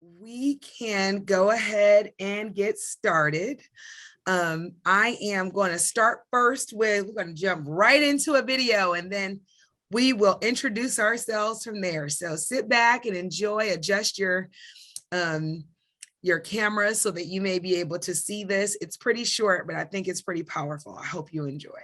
we can go ahead and get started. I am going to start first with, we're going to jump right into a video and then we will introduce ourselves from there. So sit back and enjoy, adjust your camera so that you may be able to see this. It's pretty short, but I think it's pretty powerful. I hope you enjoy.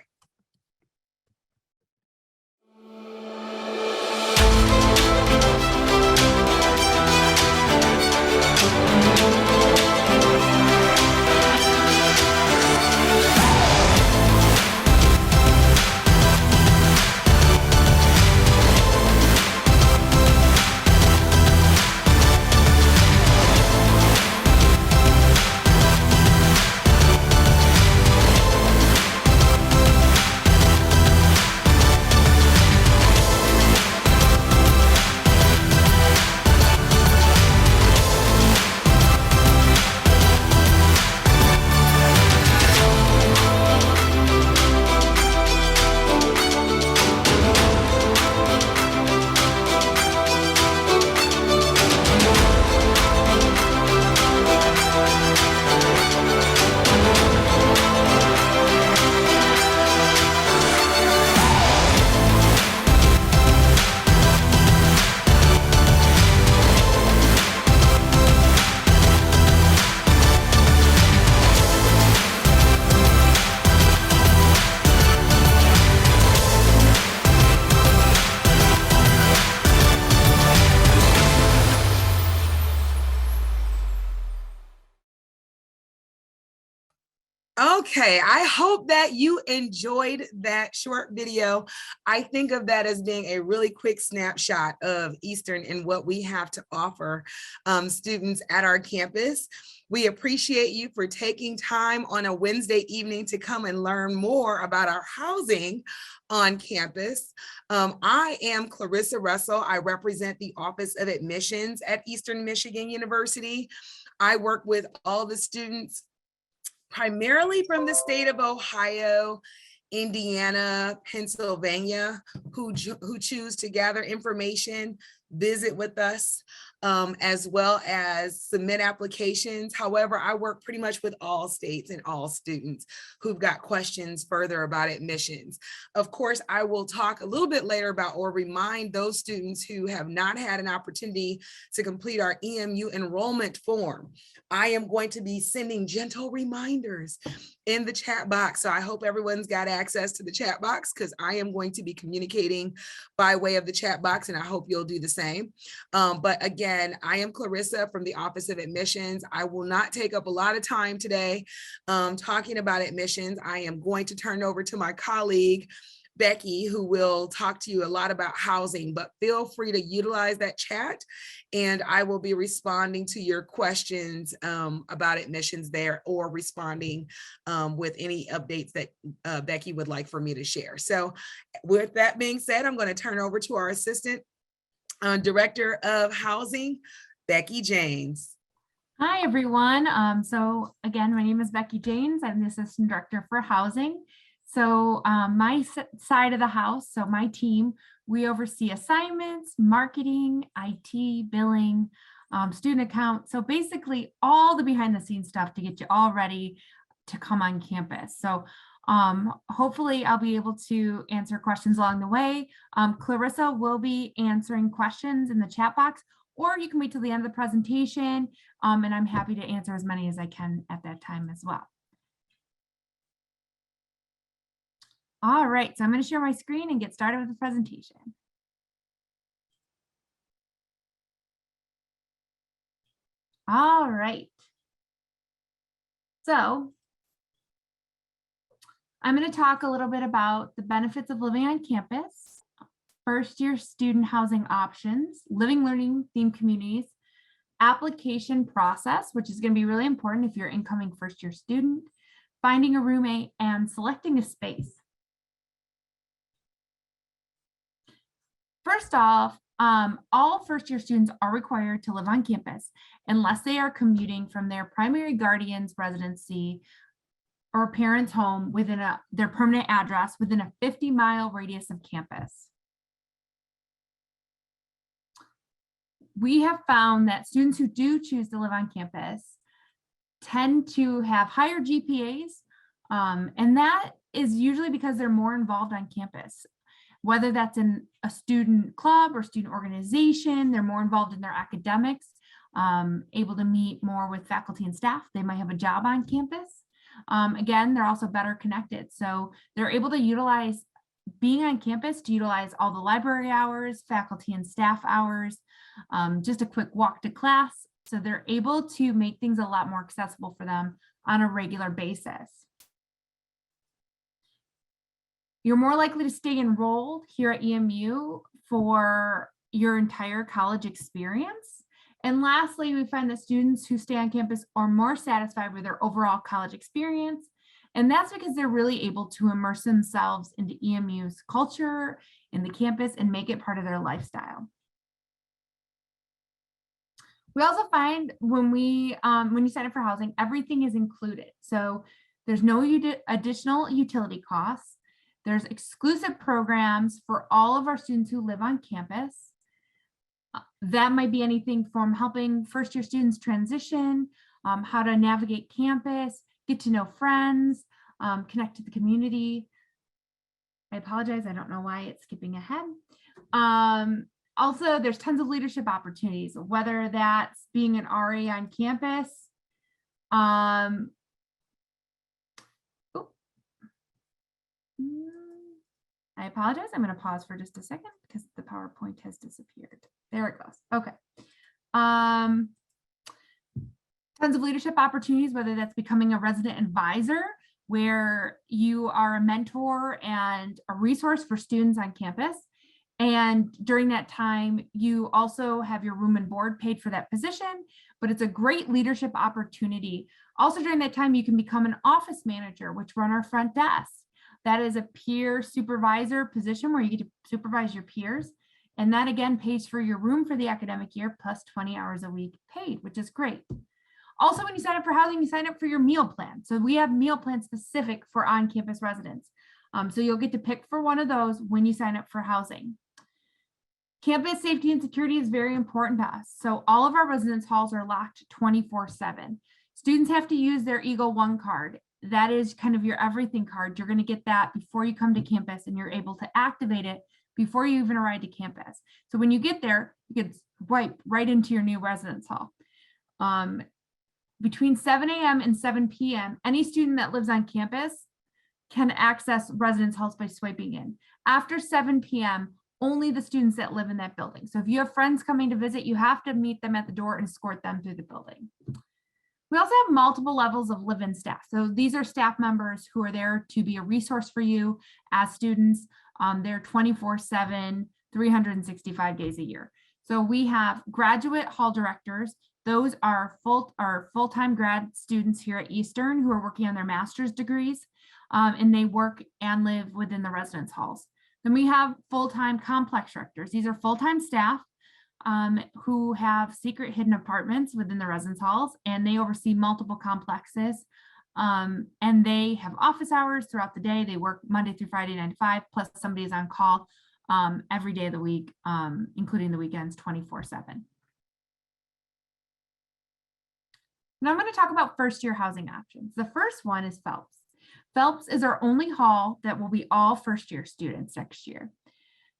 Okay, I hope that you enjoyed that short video. I think of that as being a really quick snapshot of Eastern and what we have to offer students at our campus. We appreciate you for taking time on a Wednesday evening to come and learn more about our housing on campus. I am Clarissa Russell. I represent the Office of Admissions at Eastern Michigan University. I work with all the students primarily from the state of Ohio, Indiana, Pennsylvania, who choose to gather information, visit with us, as well as submit applications. However, I work pretty much with all states and all students who've got questions further about admissions. Of course, I will talk a little bit later about or remind those students who have not had an opportunity to complete our EMU enrollment form. I am going to be sending gentle reminders in the chat box. So I hope everyone's got access to the chat box because I am going to be communicating by way of the chat box and I hope you'll do the same. But again, I am Clarissa from the Office of Admissions. I will not take up a lot of time today talking about admissions. I am going to turn over to my colleague, Becky, who will talk to you a lot about housing, but feel free to utilize that chat and I will be responding to your questions about admissions there or responding with any updates that Becky would like for me to share. So with that being said, I'm going to turn over to our Assistant Director of Housing, Becky Janes. Hi, everyone. So again, my name is Becky Janes. I'm the Assistant Director for Housing. So my side of the house, so my team, we oversee assignments, marketing, IT, billing, student account. So basically all the behind the scenes stuff to get you all ready to come on campus. So hopefully I'll be able to answer questions along the way. Clarissa will be answering questions in the chat box, or you can wait till the end of the presentation. And I'm happy to answer as many as I can at that time as well. All right, so I'm going to share my screen and get started with the presentation. All right. So I'm going to talk a little bit about the benefits of living on campus, first-year student housing options, living, learning, themed communities, application process, which is going to be really important if you're an incoming first-year student, finding a roommate, and selecting a space. First off, all first-year students are required to live on campus unless they are commuting from their primary guardian's residency or parent's home within their permanent address within a 50-mile radius of campus. we have found that students who do choose to live on campus tend to have higher GPAs, and that is usually because they're more involved on campus. Whether that's in a student club or student organization, they're more involved in their academics, able to meet more with faculty and staff. They might have a job on campus. Again, they're also better connected. So they're able to utilize being on campus to utilize all the library hours, faculty and staff hours, just a quick walk to class. So they're able to make things a lot more accessible for them on a regular basis. You're more likely to stay enrolled here at EMU for your entire college experience. And lastly, we find that students who stay on campus are more satisfied with their overall college experience. And that's because they're really able to immerse themselves into EMU's culture in the campus and make it part of their lifestyle. We also find when you sign up for housing, everything is included. So there's no additional utility costs. There's exclusive programs for all of our students who live on campus. That might be anything from helping first-year students transition, how to navigate campus, get to know friends, connect to the community. I apologize, I don't know why it's skipping ahead. Also, there's tons of leadership opportunities, whether that's being an RA on campus. I apologize. I'm going to pause for just a second because the PowerPoint has disappeared. There it goes. Okay. Tons of leadership opportunities, whether that's becoming a resident advisor, where you are a mentor and a resource for students on campus. And during that time, you also have your room and board paid for that position, but it's a great leadership opportunity. Also during that time, you can become an office manager, which run our front desk. That is a peer supervisor position where you get to supervise your peers. And that again pays for your room for the academic year plus 20 hours a week paid, which is great. Also, when you sign up for housing, you sign up for your meal plan. So we have meal plans specific for on-campus residents. So you'll get to pick for one of those when you sign up for housing. Campus safety and security is very important to us. So all of our residence halls are locked 24/7. Students have to use their Eagle One card. That is kind of your everything card. You're going to get that before you come to campus, and you're able to activate it before you even arrive to campus. So when you get there, you can swipe right into your new residence hall. Between 7 a.m. and 7 p.m., any student that lives on campus can access residence halls by swiping in. After 7 p.m., only the students that live in that building. So if you have friends coming to visit, you have to meet them at the door and escort them through the building. We also have multiple levels of live-in staff. So these are staff members who are there to be a resource for you as students. They're 24/7, 365 days a year. So we have graduate hall directors. Those are full-time grad students here at Eastern who are working on their master's degrees, and they work and live within the residence halls. Then we have full-time complex directors. These are full-time staff who have secret hidden apartments within the residence halls, and they oversee multiple complexes. And they have office hours throughout the day. They work Monday through Friday, 9 to 5, plus somebody is on call every day of the week, including the weekends, 24/7. Now I'm going to talk about first-year housing options. The first one is Phelps. Phelps is our only hall that will be all first-year students next year.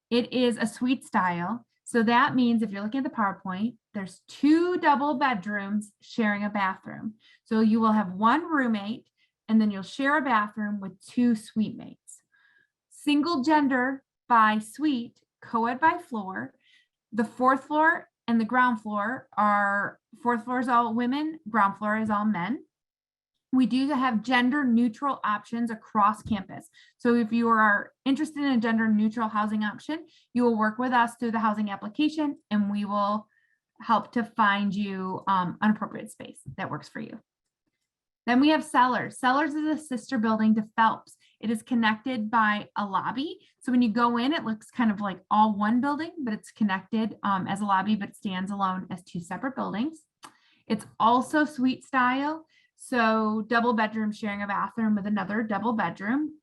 It is a suite style. So that means if you're looking at the PowerPoint, there's 2 double bedrooms sharing a bathroom. So you will have 1 roommate, and then you'll share a bathroom with 2 suite mates. Single gender by suite, co-ed by floor. The 4th floor and the ground floor are, 4th floor is all women, ground floor is all men. We do have gender neutral options across campus. So if you are interested in a gender neutral housing option, you will work with us through the housing application, and we will help to find you an appropriate space that works for you. Then we have Sellers. Sellers is a sister building to Phelps. It is connected by a lobby. So when you go in, it looks kind of like all one building, but it's connected as a lobby, but it stands alone as 2 separate buildings. It's also suite style. So double bedroom sharing a bathroom with another double bedroom.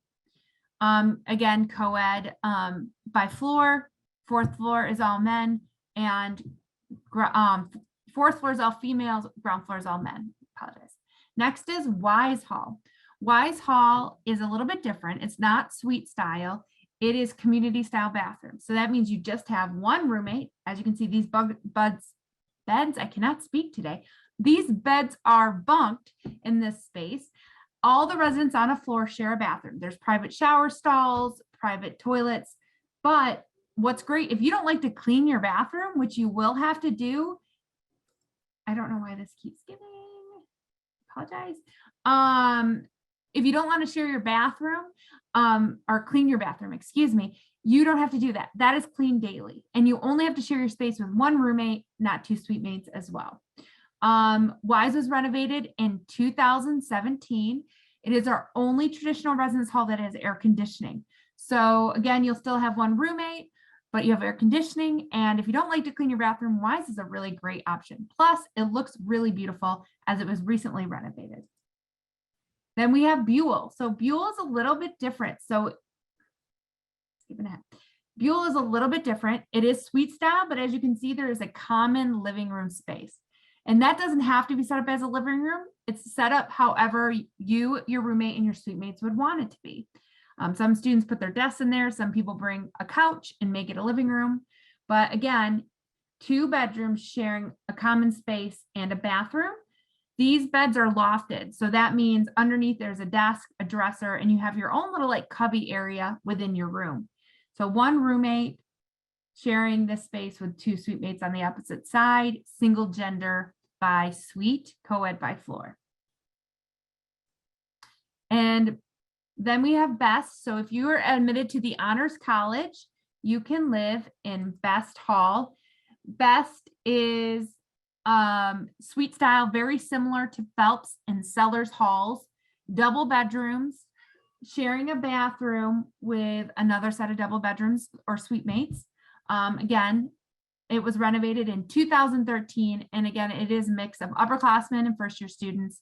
Again, co-ed by floor. 4th floor is all men, and fourth floor is all females, ground floor is all men. Apologize. Next is Wise Hall. Wise Hall is a little bit different. It's not suite style. It is community style bathroom. So that means you just have one roommate. As you can see, these beds, I cannot speak today. These beds are bunked in this space. All the residents on a floor share a bathroom. There's private shower stalls, private toilets. But what's great, if you don't like to clean your bathroom, which you will have to do, I don't know why this keeps giving, apologize. If you don't want to share your bathroom or clean your bathroom, excuse me, you don't have to do that. That is cleaned daily. And you only have to share your space with one roommate, not two suite mates as well. Wise was renovated in 2017. It is our only traditional residence hall that has air conditioning. So again, you'll still have one roommate, but you have air conditioning. And if you don't like to clean your bathroom, Wise is a really great option. Plus, it looks really beautiful as it was recently renovated. Then we have Buell. So Buell is a little bit different. So skipping ahead. Buell is a little bit different. It is suite style, but as you can see, there is a common living room space. And that doesn't have to be set up as a living room. It's set up however you, your roommate, and your suite mates would want it to be. Some students put their desks in there. Some people bring a couch and make it a living room. But again, 2 bedrooms sharing a common space and a bathroom. These beds are lofted. So that means underneath there's a desk, a dresser, and you have your own little like cubby area within your room. So one roommate sharing this space with 2 suite mates on the opposite side, single gender by suite, co-ed by floor. And then we have Best. So if you are admitted to the Honors College, you can live in Best Hall. Best is suite style, very similar to Phelps and Sellers Halls, double bedrooms, sharing a bathroom with another set of double bedrooms or suite mates. Again, it was renovated in 2013. And again, it is a mix of upperclassmen and first year students,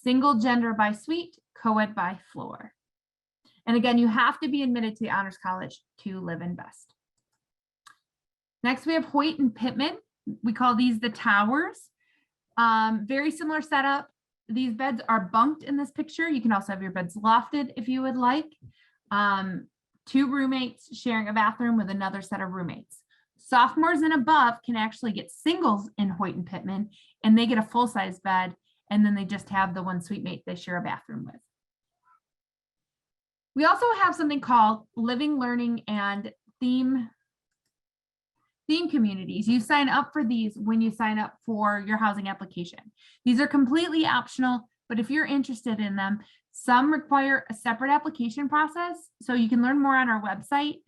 single gender by suite, co-ed by floor. And again, you have to be admitted to the Honors College to live in Best. Next, we have Hoyt and Pittman. We call these the towers. Very similar setup. These beds are bunked in this picture. You can also have your beds lofted if you would like. 2 roommates sharing a bathroom with another set of roommates. Sophomores and above can actually get singles in Hoyt and Pittman, and they get a full-size bed, and then they just have the one suite mate they share a bathroom with. We also have something called Living, Learning, and Theme communities. You sign up for these when you sign up for your housing application. These are completely optional, but if you're interested in them, some require a separate application process. So you can learn more on our website,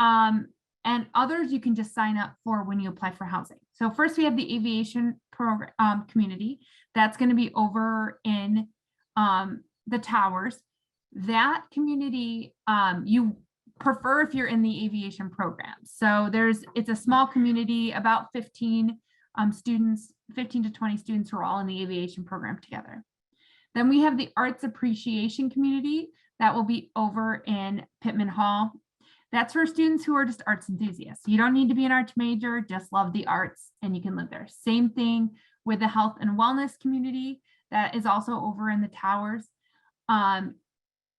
and others you can just sign up for when you apply for housing. So first we have the aviation program community. That's going to be over in the towers. That community you prefer if you're in the aviation program. So it's a small community, about 15 students, 15 to 20 students who are all in the aviation program together. Then we have the arts appreciation community that will be over in Pittman Hall. That's for students who are just arts enthusiasts. You don't need to be an arts major, just love the arts and you can live there. Same thing with the health and wellness community that is also over in the towers.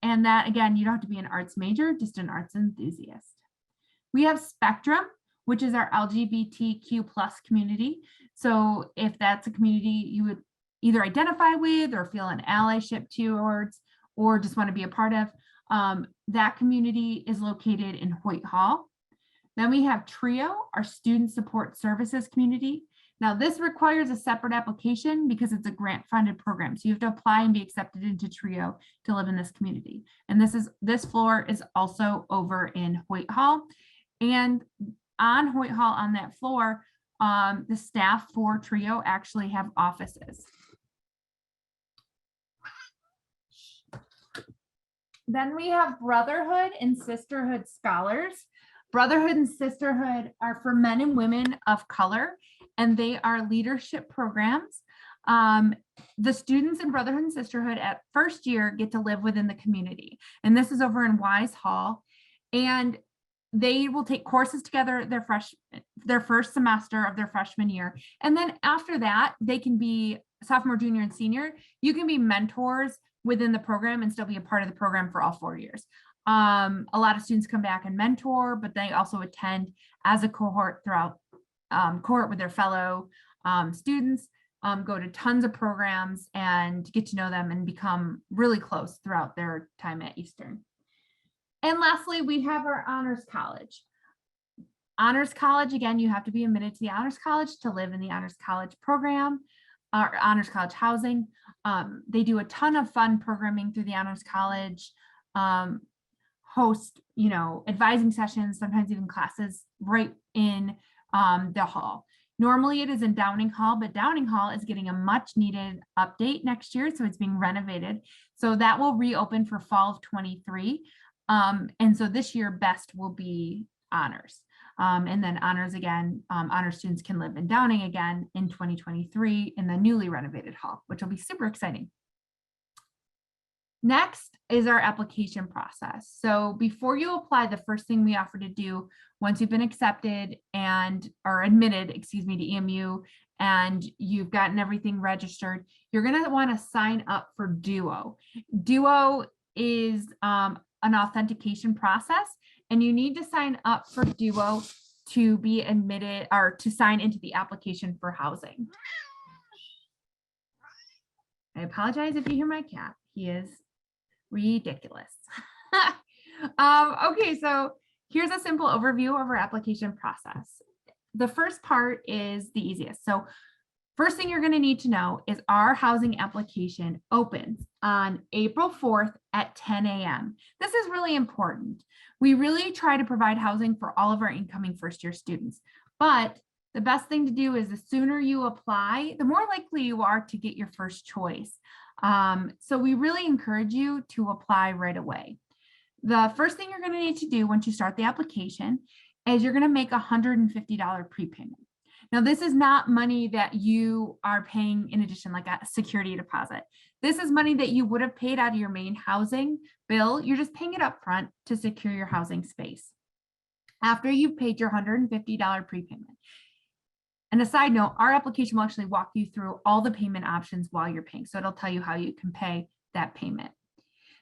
And that, again, you don't have to be an arts major, just an arts enthusiast. We have Spectrum, which is our LGBTQ+ community. So if that's a community you would either identify with or feel an allyship towards, or just want to be a part of, that community is located in Hoyt Hall. Then we have TRUEMU, our Student Support Services community. Now this requires a separate application because it's a grant funded program. So you have to apply and be accepted into TRUEMU to live in this community. And this floor is also over in Hoyt Hall. And on Hoyt Hall, on that floor, the staff for TRUEMU actually have offices. Then we have Brotherhood and Sisterhood Scholars. Brotherhood and Sisterhood are for men and women of color, and they are leadership programs. The students in Brotherhood and Sisterhood at first year get to live within the community. And this is over in Wise Hall. And they will take courses together their first semester of their freshman year. And then after that, they can be sophomore, junior, and senior. You can be mentors within the program and still be a part of the program for all 4 years. A lot of students come back and mentor, but they also attend as a cohort throughout cohort with their fellow students, go to tons of programs and get to know them and become really close throughout their time at Eastern. And lastly, we have our Honors College. Honors College, again, you have to be admitted to the Honors College to live in the Honors College program, or Honors College housing. They do a ton of fun programming through the Honors College, host, advising sessions, sometimes even classes right in the hall. Normally it is in Downing Hall, but Downing Hall is getting a much needed update next year. So it's being renovated. So that will reopen for fall of 23. And so this year best will be honors. And then honors again, honor students can live in Downing again in 2023 in the newly renovated hall, which will be super exciting. Next is our application process. So before you apply, the first thing we offer to do once you've been accepted or admitted, to EMU, and you've gotten everything registered, you're going to want to sign up for Duo. Duo is an authentication process, and you need to sign up for Duo to be admitted or to sign into the application for housing. I apologize if you hear my cat. He is ridiculous. Okay, so here's a simple overview of our application process. The first part is the easiest. So first thing you're going to need to know is our housing application opens on April 4th at 10 a.m. This is really important. We really try to provide housing for all of our incoming first-year students, but the best thing to do is the sooner you apply, the more likely you are to get your first choice. So we really encourage you to apply right away. The first thing you're going to need to do once you start the application is you're going to make a $150 prepayment. Now, this is not money that you are paying in addition, like a security deposit. This is money that you would have paid out of your main housing bill. You're just paying it up front to secure your housing space after you've paid your $150 prepayment. And a side note, our application will actually walk you through all the payment options while you're paying. So it'll tell you how you can pay that payment.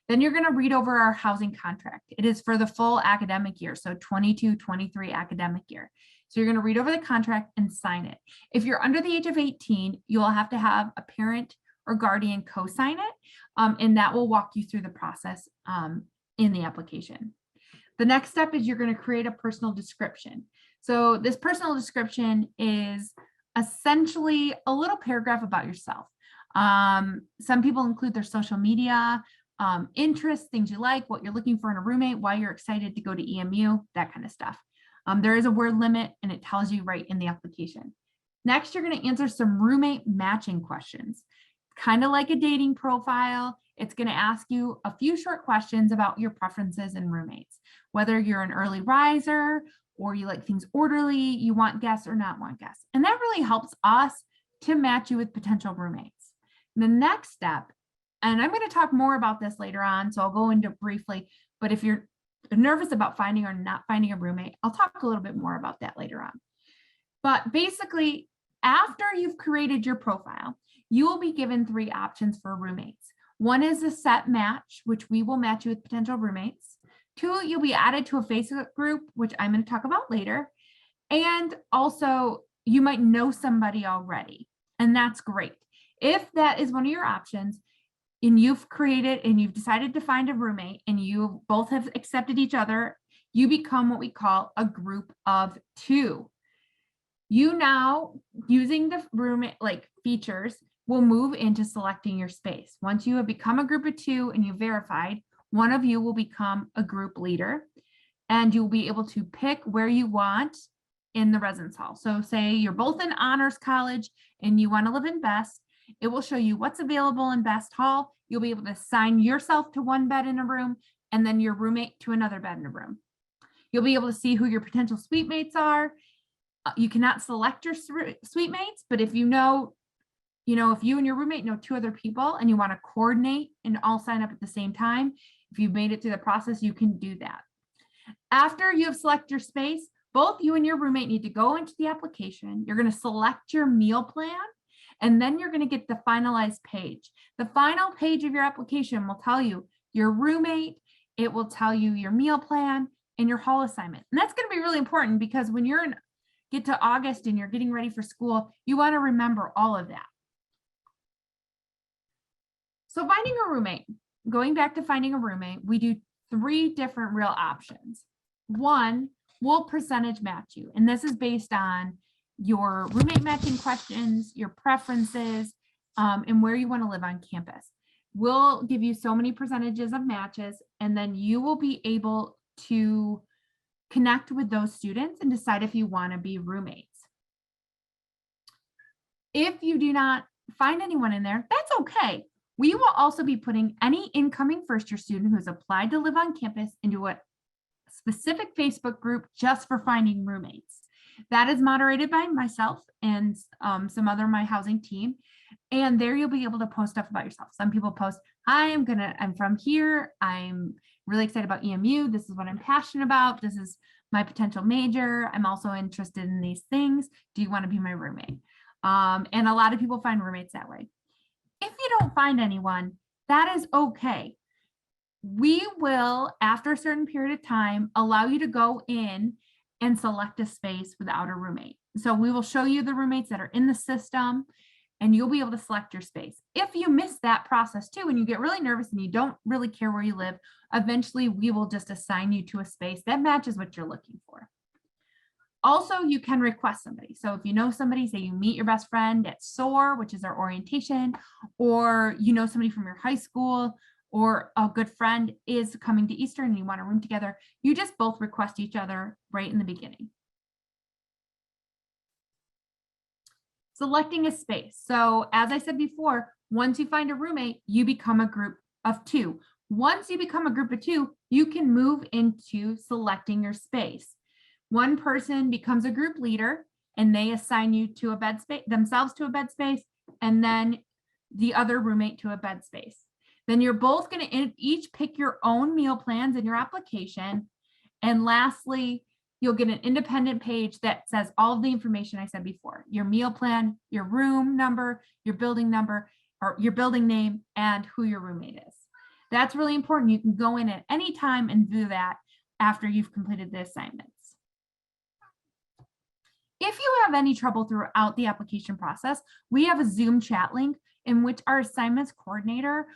Then you're going to read over our housing contract. It is for the full academic year, so 22-23 academic year. So you're going to read over the contract and sign it. If you're under the age of 18, you'll have to have a parent or guardian co-sign it, and that will walk you through the process in the application. The next step is you're going to create a personal description. So this personal description is essentially a little paragraph about yourself. Some people include their social media, interests, things you like, what you're looking for in a roommate, why you're excited to go to EMU, that kind of stuff. There is a word limit and it tells you right in the application. Next, you're going to answer some roommate matching questions, kind of like a dating profile. It's going to ask you a few short questions about your preferences in roommates, whether you're an early riser or you like things orderly, you want guests or not want guests. And that really helps us to match you with potential roommates. The next step, and I'm going to talk more about this later on, so I'll go into briefly, but if you're nervous about finding or not finding a roommate, I'll talk a little bit more about that later on. But basically, after you've created your profile, you will be given 3 options for roommates. One is a set match, which we will match you with potential roommates. 2, you'll be added to a Facebook group, which I'm going to talk about later. And also, you might know somebody already, and that's great. If that is one of your options, and you've created and you've decided to find a roommate and you both have accepted each other, you become what we call a group of 2. You now, using the roommate features, will move into selecting your space. Once you have become a group of 2 and you've verified, one of you will become a group leader and you'll be able to pick where you want in the residence hall. So say you're both in honors college and you want to live in Best, it will show you what's available in Best Hall. You'll be able to assign yourself to one bed in a room and then your roommate to another bed in a room. You'll be able to see who your potential suite mates are. You cannot select your suite mates, but if you know, if you and your roommate know 2 other people and you want to coordinate and all sign up at the same time, if you've made it through the process, you can do that. After you have selected your space, both you and your roommate need to go into the application. You're going to select your meal plan, and then you're going to get the finalized page. The final page of your application will tell you your roommate, it will tell you your meal plan and your hall assignment. And that's going to be really important because when get to August and you're getting ready for school, you want to remember all of that. So finding a roommate, going back to finding a roommate, we do 3 different real options. One, we'll percentage match you. And this is based on your roommate matching questions, your preferences, and where you want to live on campus. We'll give you so many percentages of matches, and then you will be able to connect with those students and decide if you want to be roommates. If you do not find anyone in there, that's okay. We will also be putting any incoming first-year student who's applied to live on campus into a specific Facebook group just for finding roommates. That is moderated by myself and some other my housing team. And there you'll be able to post stuff about yourself. Some people post, I'm from here. I'm really excited about EMU. This is what I'm passionate about. This is my potential major. I'm also interested in these things. Do you want to be my roommate? And a lot of people find roommates that way. If you don't find anyone, that is okay. We will, after a certain period of time, allow you to go in and select a space without a roommate. So we will show you the roommates that are in the system, and you'll be able to select your space. If you miss that process too, and you get really nervous and you don't really care where you live, eventually we will just assign you to a space that matches what you're looking for. Also, you can request somebody. So if you know somebody, say you meet your best friend at SOAR, which is our orientation, or you know somebody from your high school, or a good friend is coming to Eastern and you want a room together, you just both request each other right in the beginning. Selecting a space. So as I said before, once you find a roommate, you become a group of 2. Once you become a group of 2, you can move into selecting your space. One person becomes a group leader and they assign you to a bed space, themselves to a bed space, and then the other roommate to a bed space. Then you're both going to each pick your own meal plans in your application. And lastly, you'll get an independent page that says all of the information I said before, your meal plan, your room number, your building number, or your building name, and who your roommate is. That's really important. You can go in at any time and view that after you've completed the assignments. If you have any trouble throughout the application process, we have a Zoom chat link in which our assignments coordinator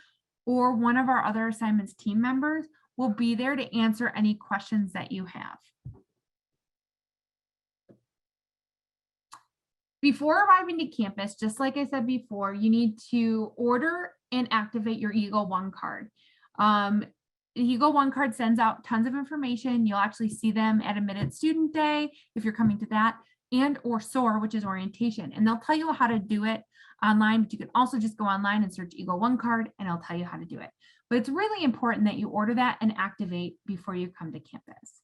or one of our other assignments team members will be there to answer any questions that you have. Before arriving to campus, just like I said before, you need to order and activate your Eagle One card. The Eagle One card sends out tons of information. You'll actually see them at Admitted Student Day if you're coming to that, and or SOAR, which is orientation. And they'll tell you how to do it online, but you can also just go online and search Eagle One card and it'll tell you how to do it. But it's really important that you order that and activate before you come to campus.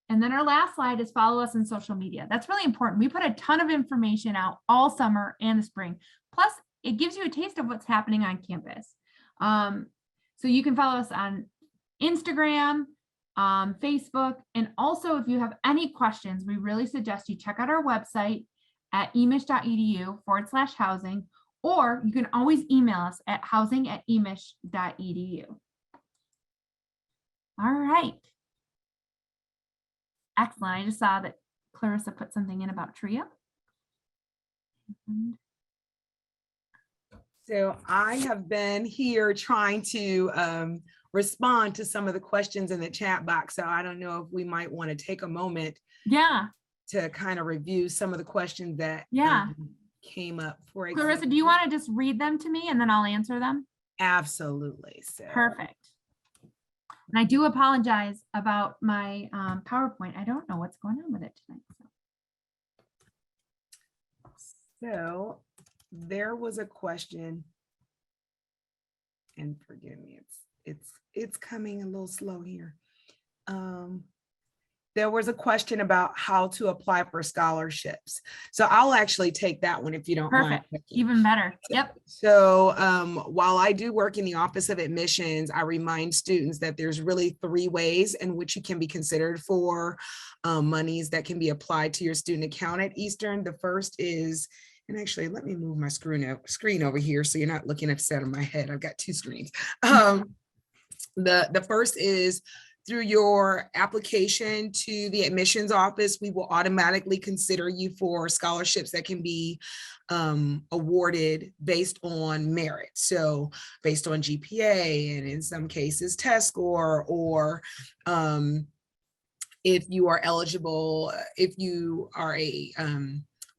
And then our last slide is follow us on social media. That's really important. We put a ton of information out all summer and the spring. Plus, it gives you a taste of what's happening on campus. So you can follow us on Instagram, Facebook, and also if you have any questions, we really suggest you check out our website at emish.edu/housing, or you can always email us at housing@emish.edu. All right. Excellent. I just saw that Clarissa put something in about TRUEMU. So I have been here trying to respond to some of the questions in the chat box. So I don't know if we might want to take a moment to kind of review some of the questions that came up. For example, Clarissa, do you want to just read them to me and then I'll answer them? Absolutely. So perfect. And I do apologize about my PowerPoint. I don't know what's going on with it tonight. So there was a question, and forgive me, it's coming a little slow here. there was a question about how to apply for scholarships. So I'll actually take that one if you don't mind. Perfect. Even better. Yep. So while I do work in the Office of Admissions, I remind students that there's really 3 ways in which you can be considered for monies that can be applied to your student account at Eastern. The first is, and actually let me move my screen over here so you're not looking upset on my head. I've got 2 screens. The first is through your application to the admissions office, we will automatically consider you for scholarships that can be awarded based on merit. So based on GPA, and in some cases test score, or if you are eligible, if you are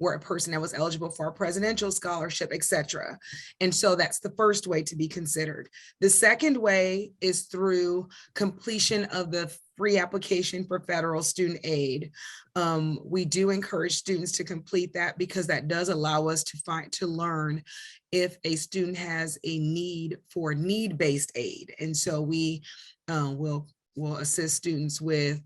were a person that was eligible for a presidential scholarship, etc. And so that's the first way to be considered. The second way is through completion of the free application for federal student aid. We do encourage students to complete that because that does allow us to learn if a student has a need for need-based aid. And so we will assist students with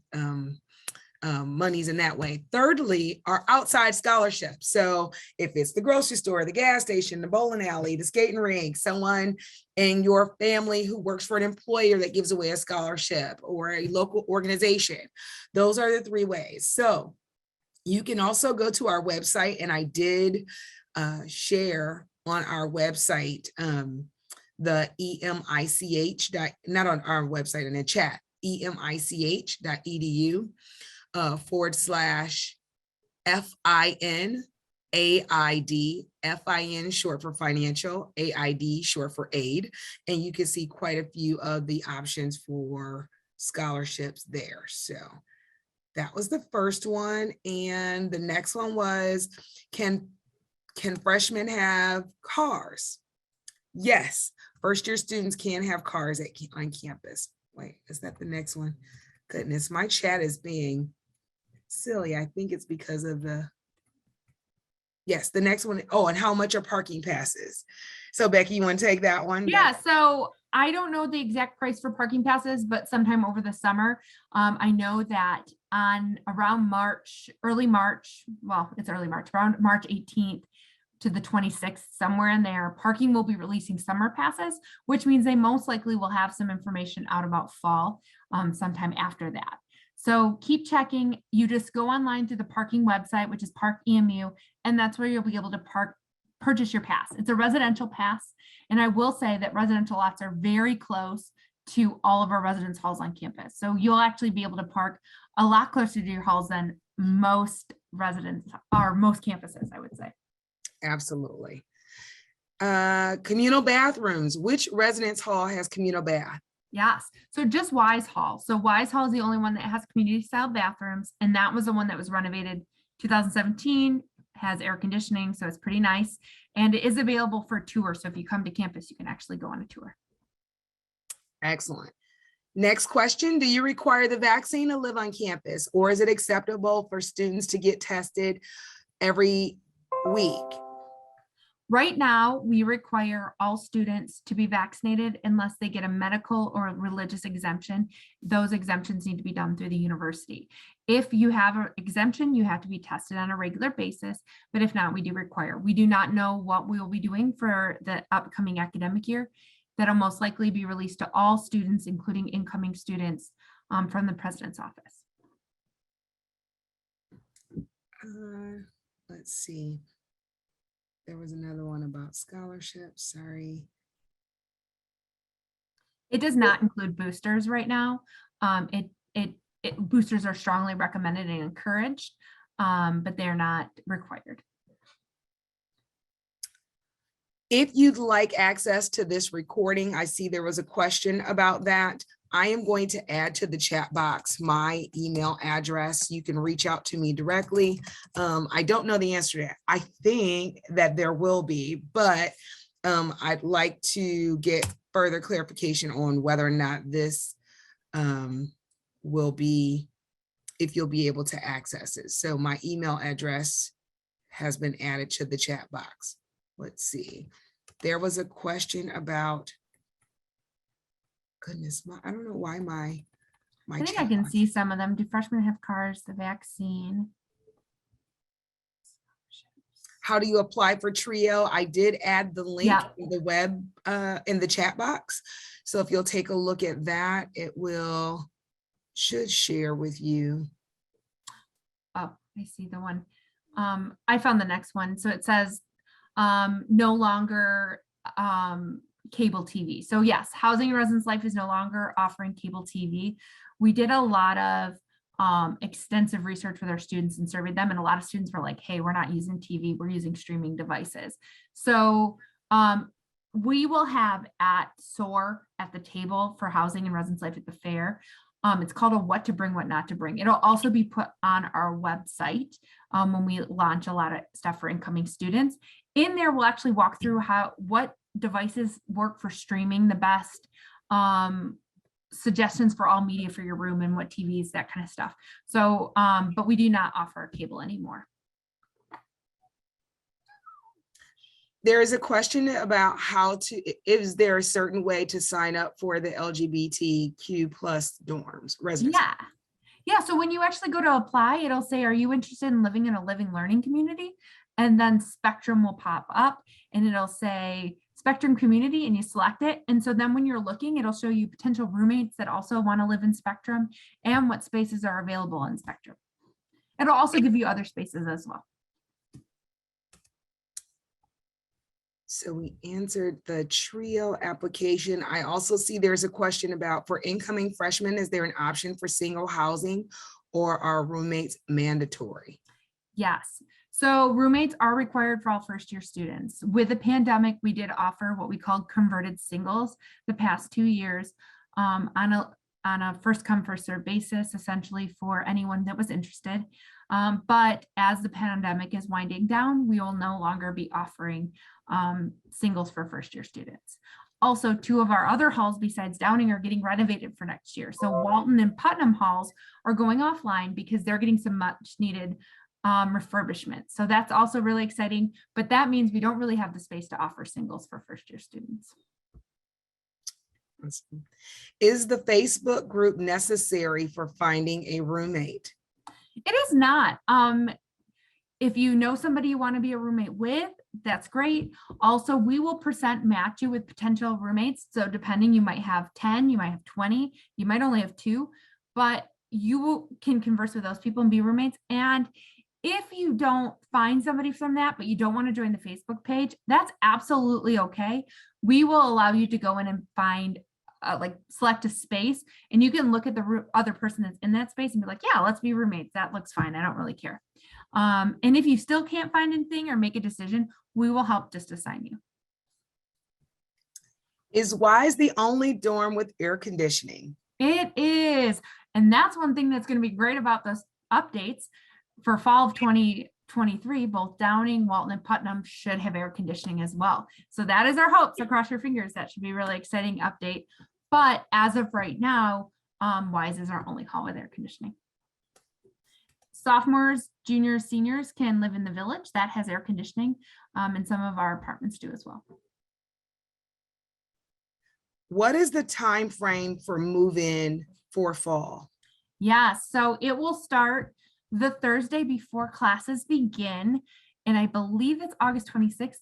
monies in that way. Thirdly, are outside scholarships. So if it's the grocery store, the gas station, the bowling alley, the skating rink, someone in your family who works for an employer that gives away a scholarship, or a local organization, those are the 3 ways. So you can also go to our website, and I did share on our website the EMICH, not on our website, in the chat, emich.edu. /FIN AID, FIN short for financial, AID short for aid. And you can see quite a few of the options for scholarships there. So that was the first one. And the next one was, can freshmen have cars? Yes, first year students can have cars on campus. Wait, is that the next one? Goodness, my chat is being silly. I think it's because of yes, the next one. Oh, and how much are parking passes? So Becky, you want to take that one? Yeah, so I don't know the exact price for parking passes, but sometime over the summer, I know that on around early March, well, it's early March, around March 18th to the 26th, somewhere in there, parking will be releasing summer passes, which means they most likely will have some information out about fall sometime after that. So keep checking. You just go online through the parking website, which is Park EMU, and that's where you'll be able to purchase your pass. It's a residential pass. And I will say that residential lots are very close to all of our residence halls on campus. So you'll actually be able to park a lot closer to your halls than most residents or most campuses, I would say. Absolutely. Communal bathrooms. Which residence hall has communal bath? Yes. So just Wise Hall. So Wise Hall is the only one that has community style bathrooms. And that was the one that was renovated 2017, has air conditioning. So it's pretty nice. And it is available for a tour. So if you come to campus, you can actually go on a tour. Excellent. Next question. Do you require the vaccine to live on campus, or is it acceptable for students to get tested every week? Right now, we require all students to be vaccinated unless they get a medical or a religious exemption. Those exemptions need to be done through the university. If you have an exemption, you have to be tested on a regular basis, but if not, we do require. We do not know what we will be doing for the upcoming academic year. That'll most likely be released to all students, including incoming students from the president's office. Let's see. There was another one about scholarships. Sorry. It does not include boosters right now. Boosters are strongly recommended and encouraged, but they're not required. If you'd like access to this recording, I see there was a question about that. I am going to add to the chat box my email address. You can reach out to me directly. I don't know the answer to that. I think that there will be, but I'd like to get further clarification on whether or not this will be, if you'll be able to access it. So my email address has been added to the chat box. Let's see. There was a question about, goodness, I don't know why my my I think I chat can box. see some of them. Do freshmen have cars, the vaccine? How do you apply for TRUEMU? I did add the link Yeah. in the web in the chat box. So if you'll take a look at that, it should share with you. Oh, I see the one. I found the next one. So it says no longer cable TV. So yes, Housing and Residence Life is no longer offering cable TV. We did a lot of extensive research with our students and surveyed them, and a lot of students were like, hey, we're not using TV, we're using streaming devices. So we will have at SOAR at the table for Housing and Residence Life at the fair. It's called a what to bring, what not to bring. It'll also be put on our website when we launch a lot of stuff for incoming students. In there, we'll actually walk through what devices work for streaming the best, suggestions for all media for your room and what TVs, that kind of stuff. So, but we do not offer cable anymore. There is a question about is there a certain way to sign up for the LGBTQ plus dorms residents? Yeah. So when you actually go to apply, it'll say, are you interested in living in a living learning community? And then Spectrum will pop up and it'll say Spectrum community, and you select it. And so then when you're looking, it'll show you potential roommates that also want to live in Spectrum and what spaces are available in Spectrum. It'll also give you other spaces as well. So we answered the TRUEMU application. I also see there's a question about for incoming freshmen, is there an option for single housing or are roommates mandatory? Yes. So roommates are required for all first-year students. With the pandemic, we did offer what we called converted singles the past 2 years on a first come, first served basis, essentially for anyone that was interested. But as the pandemic is winding down, we will no longer be offering singles for first-year students. Also, 2 of our other halls besides Downing are getting renovated for next year. So Walton and Putnam halls are going offline because they're getting some much needed refurbishment. So that's also really exciting, but that means we don't really have the space to offer singles for first-year students. Is the Facebook group necessary for finding a roommate? It is not. If you know somebody you want to be a roommate with, that's great. Also, we will percent match you with potential roommates. So depending, you might have 10, you might have 20, you might only have 2, but you can converse with those people and be roommates. And if you don't find somebody from that, but you don't want to join the Facebook page, that's absolutely okay. We will allow you to go in and find select a space, and you can look at the other person that's in that space and be like, yeah, let's be roommates. That looks fine. I don't really care. And if you still can't find anything or make a decision, we will help just assign you. Is Wise the only dorm with air conditioning? It is. And that's one thing that's going to be great about those updates for fall of 2023. Both Downing, Walton, and Putnam should have air conditioning as well. So that is our hope. So cross your fingers. That should be a really exciting update. But as of right now, Wise is our only hall with air conditioning. Sophomores, juniors, seniors can live in the village. That has air conditioning, and some of our apartments do as well. What is the time frame for move-in for fall? Yes, so it will start the Thursday before classes begin, and I believe it's August 26th.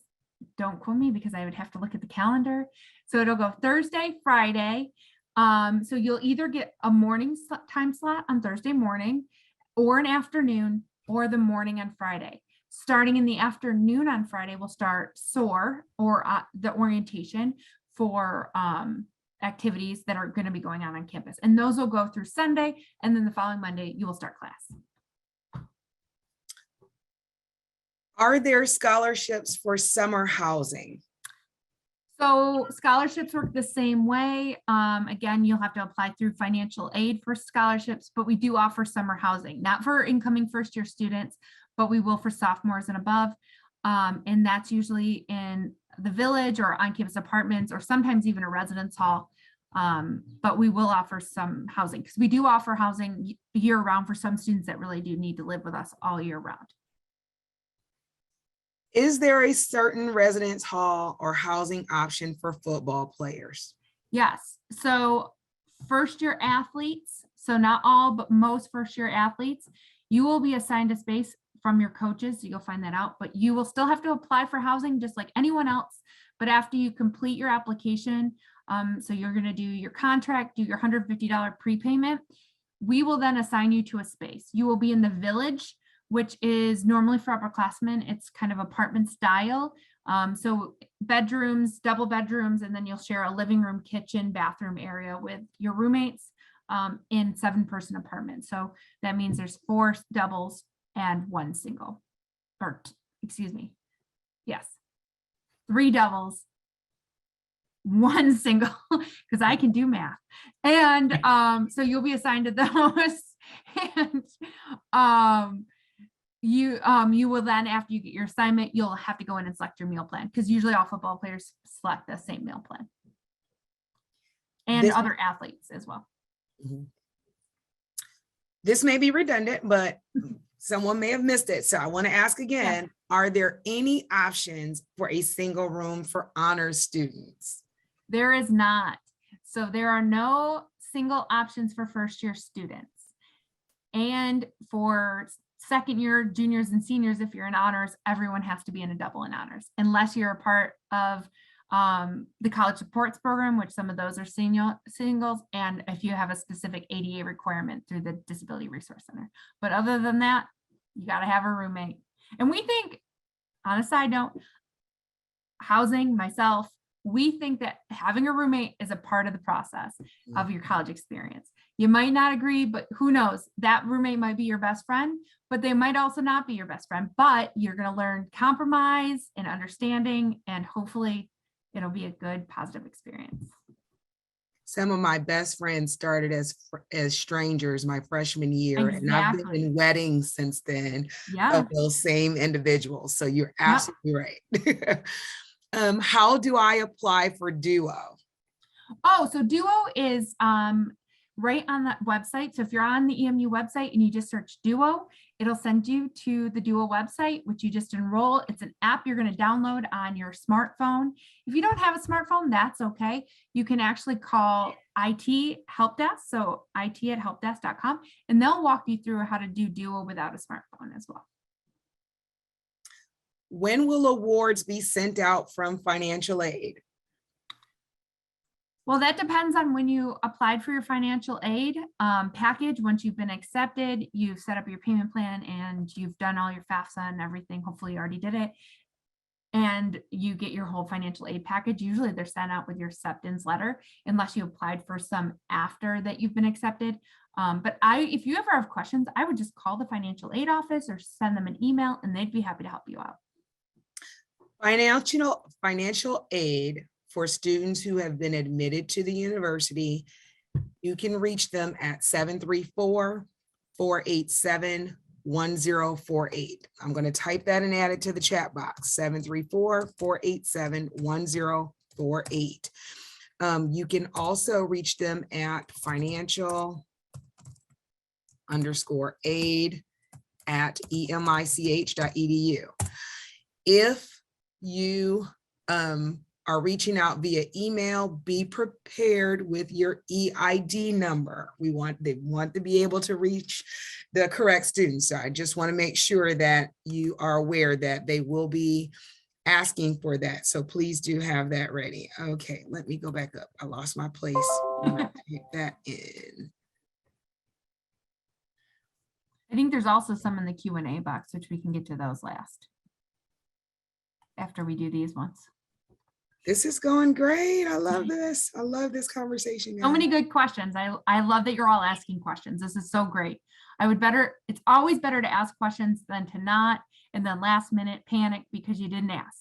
Don't quote me because I would have to look at the calendar. So it'll go Thursday, Friday. So you'll either get a morning time slot on Thursday morning, or an afternoon, or the morning on Friday. Starting in the afternoon on Friday, we'll start SOAR, or the orientation for activities that are going to be going on campus. And those will go through Sunday, and then the following Monday, you will start class. Are there scholarships for summer housing? So scholarships work the same way. Again, you'll have to apply through financial aid for scholarships, but we do offer summer housing, not for incoming first-year students, but we will for sophomores and above. And that's usually in the village or on-campus apartments, or sometimes even a residence hall. But we will offer some housing because we do offer housing year-round for some students that really do need to live with us all year round. Is there a certain residence hall or housing option for football players? Yes. So first-year athletes, So not all, but most first year athletes, you will be assigned a space from your coaches. So you'll find that out, but you will still have to apply for housing just like anyone else. But after you complete your application, so you're going to do your contract, do your $150 prepayment, we will then assign you to a space. You will be in the village, which is normally for upperclassmen. It's kind of apartment style. So bedrooms, double bedrooms, and then you'll share a living room, kitchen, bathroom area with your roommates in 7-person apartment. So that means there's 4 doubles and 1 single, or excuse me. Yes. 3 doubles, 1 single, because I can do math. And so you'll be assigned to those. And you will then, after you get your assignment, you'll have to go in and select your meal plan, because usually all football players select the same meal plan. And other athletes as well. This may be redundant, but someone may have missed it. So I want to ask again, are there any options for a single room for honors students? There is not. So there are no single options for first year students. And for second year, juniors and seniors, if you're in honors, everyone has to be in a double in honors, unless you're a part of the college supports program, which some of those are singles, and if you have a specific ADA requirement through the Disability Resource Center. But other than that, you got to have a roommate. And we think, on a side note, housing, myself, we think that having a roommate is a part of the process of your college experience. You might not agree, but who knows? That roommate might be your best friend, but they might also not be your best friend. But you're going to learn compromise and understanding, and hopefully it'll be a good, positive experience. Some of my best friends started as strangers my freshman year, Exactly. and I've been in weddings since then of those same individuals. So you're absolutely right. How do I apply for Duo? Oh, so Duo is right on that website. So if you're on the EMU website and you just search Duo, it'll send you to the Duo website, which you just enroll. It's an app you're going to download on your smartphone. If you don't have a smartphone, that's okay. You can actually call IT help desk, so it@helpdesk.com, and they'll walk you through how to do Duo without a smartphone as well. When will awards be sent out from financial aid? Well, that depends on when you applied for your financial aid package. Once you've been accepted, you've set up your payment plan and you've done all your FAFSA and everything. Hopefully you already did it. And you get your whole financial aid package. Usually they're sent out with your acceptance letter, unless you applied for some after that you've been accepted. But if you ever have questions, I would just call the financial aid office or send them an email and they'd be happy to help you out. Financial aid for students who have been admitted to the university, you can reach them at 734-487-1048. I'm going to type that and add it to the chat box, 734-487-1048. You can also reach them at financial_aid@emich.edu. If you are reaching out via email, be prepared with your EID number. They want to be able to reach the correct students. So I just want to make sure that you are aware that they will be asking for that. So please do have that ready. Okay, let me go back up. I lost my place. Take that in. I think there's also some in the Q&A box, which we can get to those last, after we do these ones. This is going great. I love this. I love this conversation, guys. So many good questions. I love that you're all asking questions. This is so great. It's always better to ask questions than to not, and then last minute panic because you didn't ask.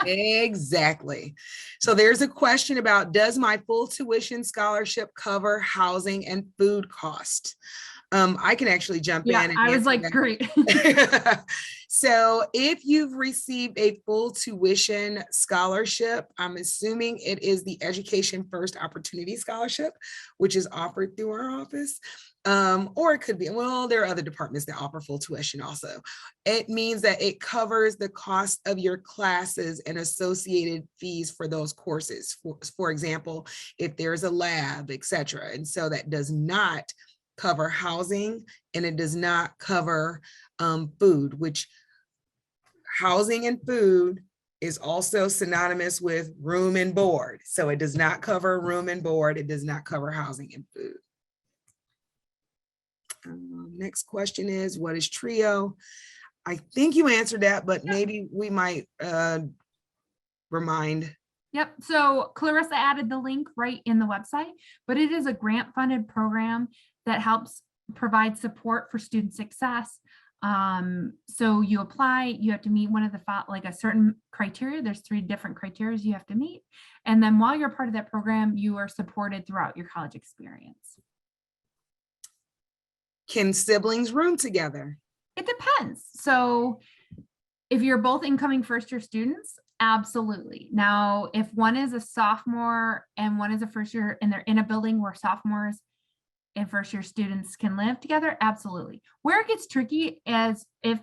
Exactly. So there's a question about, does my full tuition scholarship cover housing and food costs? I can actually jump in. And I was like, great. So if you've received a full tuition scholarship, I'm assuming it is the Education First Opportunity Scholarship, which is offered through our office. Or it could be, well, there are other departments that offer full tuition also. It means that it covers the cost of your classes and associated fees for those courses. For example, if there's a lab, etc. And so that does not cover housing, and it does not cover food, which housing and food is also synonymous with room and board. So it does not cover room and board. It does not cover housing and food. Next question is, what is TRUEMU? I think you answered that, but maybe we might remind. Yep. So Clarissa added the link right in the website, but it is a grant funded program that helps provide support for student success. So you apply, you have to meet one of the like a certain criteria. There's 3 different criteria you have to meet. And then while you're part of that program, you are supported throughout your college experience. Can siblings room together? It depends. So if you're both incoming first year students, absolutely. Now, if one is a sophomore and one is a first year and they're in a building where sophomores and first year students can live together, absolutely. Where it gets tricky is if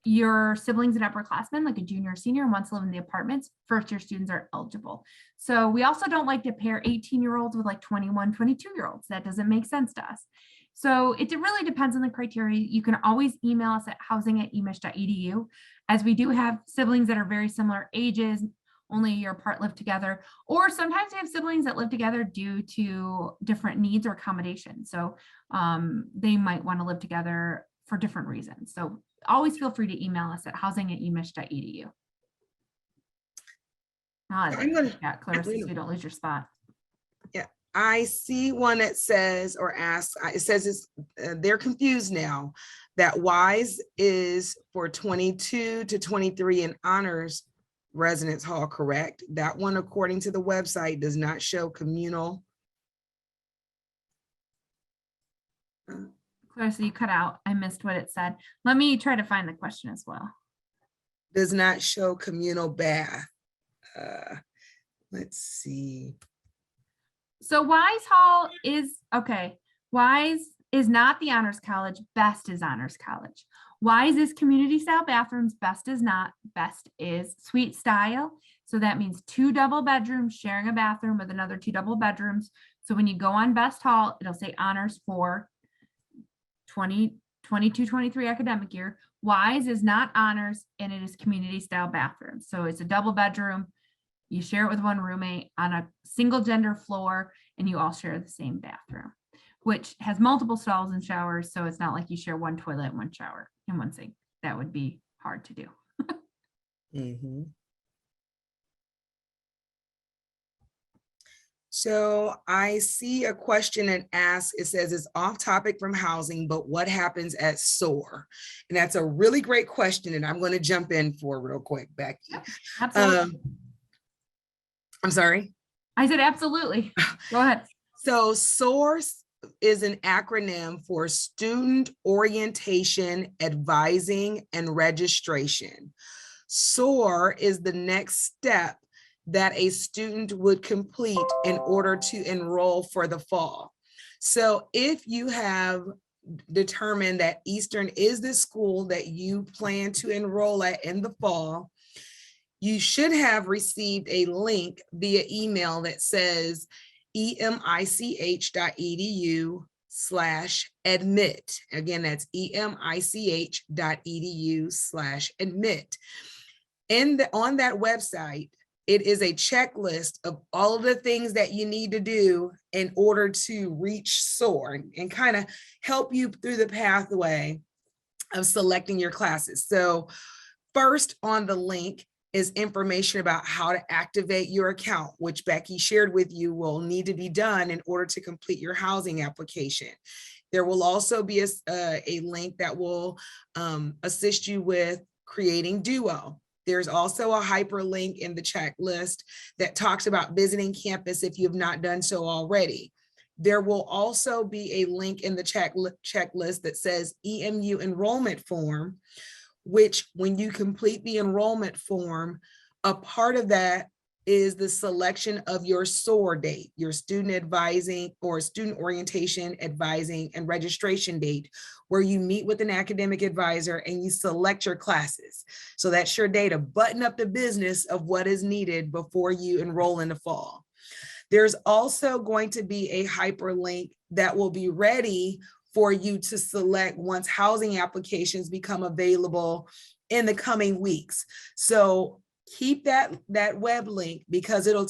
your siblings and upperclassmen, like a junior or senior, wants to live in the apartments, first year students are eligible. So we also don't like to pair 18-year-olds with like 21, 22-year-olds. That doesn't make sense to us. So it really depends on the criteria. You can always email us at housing@emich.edu, as we do have siblings that are very similar ages, only a year apart, live together, or sometimes we have siblings that live together due to different needs or accommodations. So they might want to live together for different reasons. So always feel free to email us at housing@emich.edu. Clarissa, so you don't lose your spot. Yeah, I see one that says or asks, it says they're confused now that WISE is for 22 to 23 in honors residence hall, correct? That one, according to the website, does not show communal. Clarissa, you cut out. I missed what it said. Let me try to find the question as well. Does not show communal bath. Let's see. So WISE Hall is, okay, WISE is not the honors college, BEST is honors college. WISE is community style bathrooms, BEST is not. BEST is suite style. So that means 2 double bedrooms sharing a bathroom with another 2 double bedrooms. So when you go on BEST Hall, it'll say honors for 2022-23 academic year. WISE is not honors, and it is community style bathrooms. So it's a double bedroom. You share it with one roommate on a single gender floor, and you all share the same bathroom, which has multiple stalls and showers. So it's not like you share one toilet, one shower, and one sink. That would be hard to do. Mm-hmm. So I see a question and ask, it says it's off topic from housing, but what happens at SOAR? And that's a really great question. And I'm going to jump in for real quick, Becky. Yep, absolutely. I'm sorry. I said, absolutely. Go ahead. So SOAR is an acronym for Student Orientation, Advising, and Registration. SOAR is the next step that a student would complete in order to enroll for the fall. So if you have determined that Eastern is the school that you plan to enroll at in the fall, you should have received a link via email that says emich.edu/admit. Again, that's emich.edu/admit. On that website, it is a checklist of all of the things that you need to do in order to reach SOAR and kind of help you through the pathway of selecting your classes. So first on the link is information about how to activate your account, which Becky shared with you will need to be done in order to complete your housing application. There will also be a link that will assist you with creating Duo. There's also a hyperlink in the checklist that talks about visiting campus if you have not done so already. There will also be a link in the checklist that says EMU enrollment form, which when you complete the enrollment form, a part of that is the selection of your SOAR date, your student advising or student orientation, advising, and registration date, where you meet with an academic advisor and you select your classes. So that's your day to button up the business of what is needed before you enroll in the fall. There's also going to be a hyperlink that will be ready for you to select once housing applications become available in the coming weeks. So keep that web link, because it'll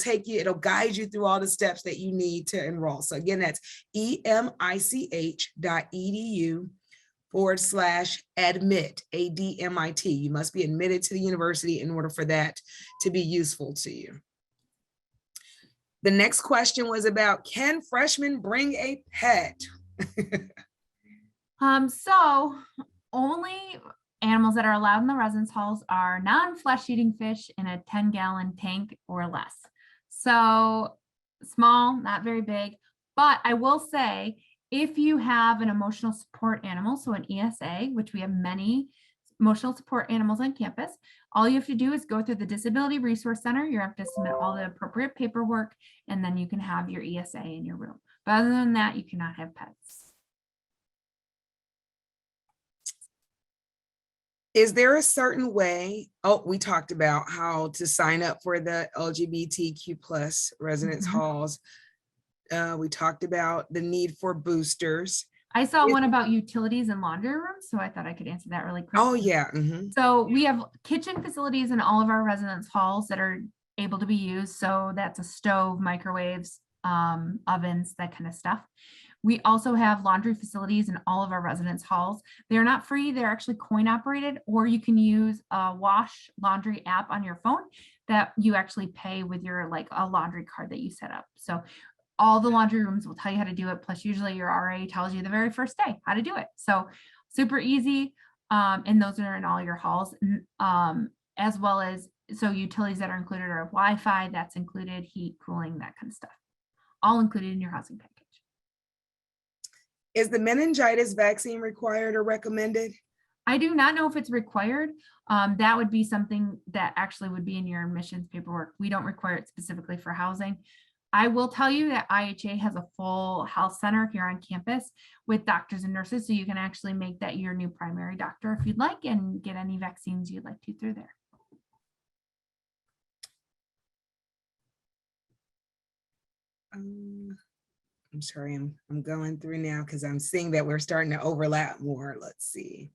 guide you through all the steps that you need to enroll. So again, that's emich.edu/admit, ADMIT. You must be admitted to the university in order for that to be useful to you. The next question was about, can freshmen bring a pet? So only animals that are allowed in the residence halls are non-flesh eating fish in a 10-gallon tank or less. So small, not very big, but I will say, if you have an emotional support animal, so an ESA, which we have many emotional support animals on campus, all you have to do is go through the Disability Resource Center. You have to submit all the appropriate paperwork, and then you can have your ESA in your room. But other than that, you cannot have pets. Is there a certain way? Oh, we talked about how to sign up for the LGBTQ+ residence halls. We talked about the need for boosters. I saw one about utilities and laundry rooms, so I thought I could answer that really quick. Oh, yeah. So we have kitchen facilities in all of our residence halls that are able to be used. So that's a stove, microwaves, ovens, that kind of stuff. We also have laundry facilities in all of our residence halls. They're not free, they're actually coin operated, or you can use a wash laundry app on your phone that you actually pay with your, like, a laundry card that you set up. So all the laundry rooms will tell you how to do it. Plus usually your RA tells you the very first day how to do it. So super easy. And those are in all your halls, as well as, so utilities that are included are Wi-Fi, that's included, heat, cooling, that kind of stuff, all included in your housing package. Is the meningitis vaccine required or recommended? I do not know if it's required. That would be something that actually would be in your admissions paperwork. We don't require it specifically for housing. I will tell you that IHA has a full health center here on campus with doctors and nurses, so you can actually make that your new primary doctor if you'd like, and get any vaccines you'd like to through there. I'm sorry, I'm going through now because I'm seeing that we're starting to overlap more. Let's see.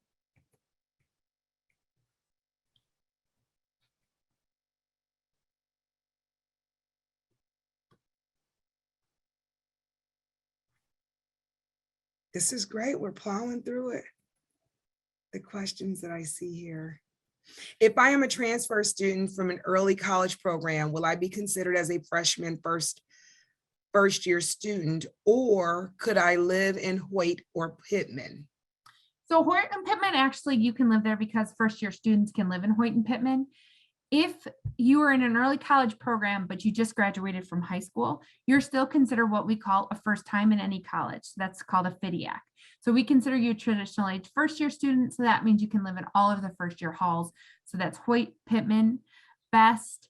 This is great. We're plowing through it. The questions that I see here. If I am a transfer student from an early college program, will I be considered as a freshman first year student, or could I live in Hoyt or Pittman? So Hoyt and Pittman, actually, you can live there because first year students can live in Hoyt and Pittman. If you are in an early college program, but you just graduated from high school, you're still considered what we call a first time in any college. That's called a FIDIAC. So we consider you a traditional age first year student. So that means you can live in all of the first year halls. So that's Hoyt, Pittman, Best,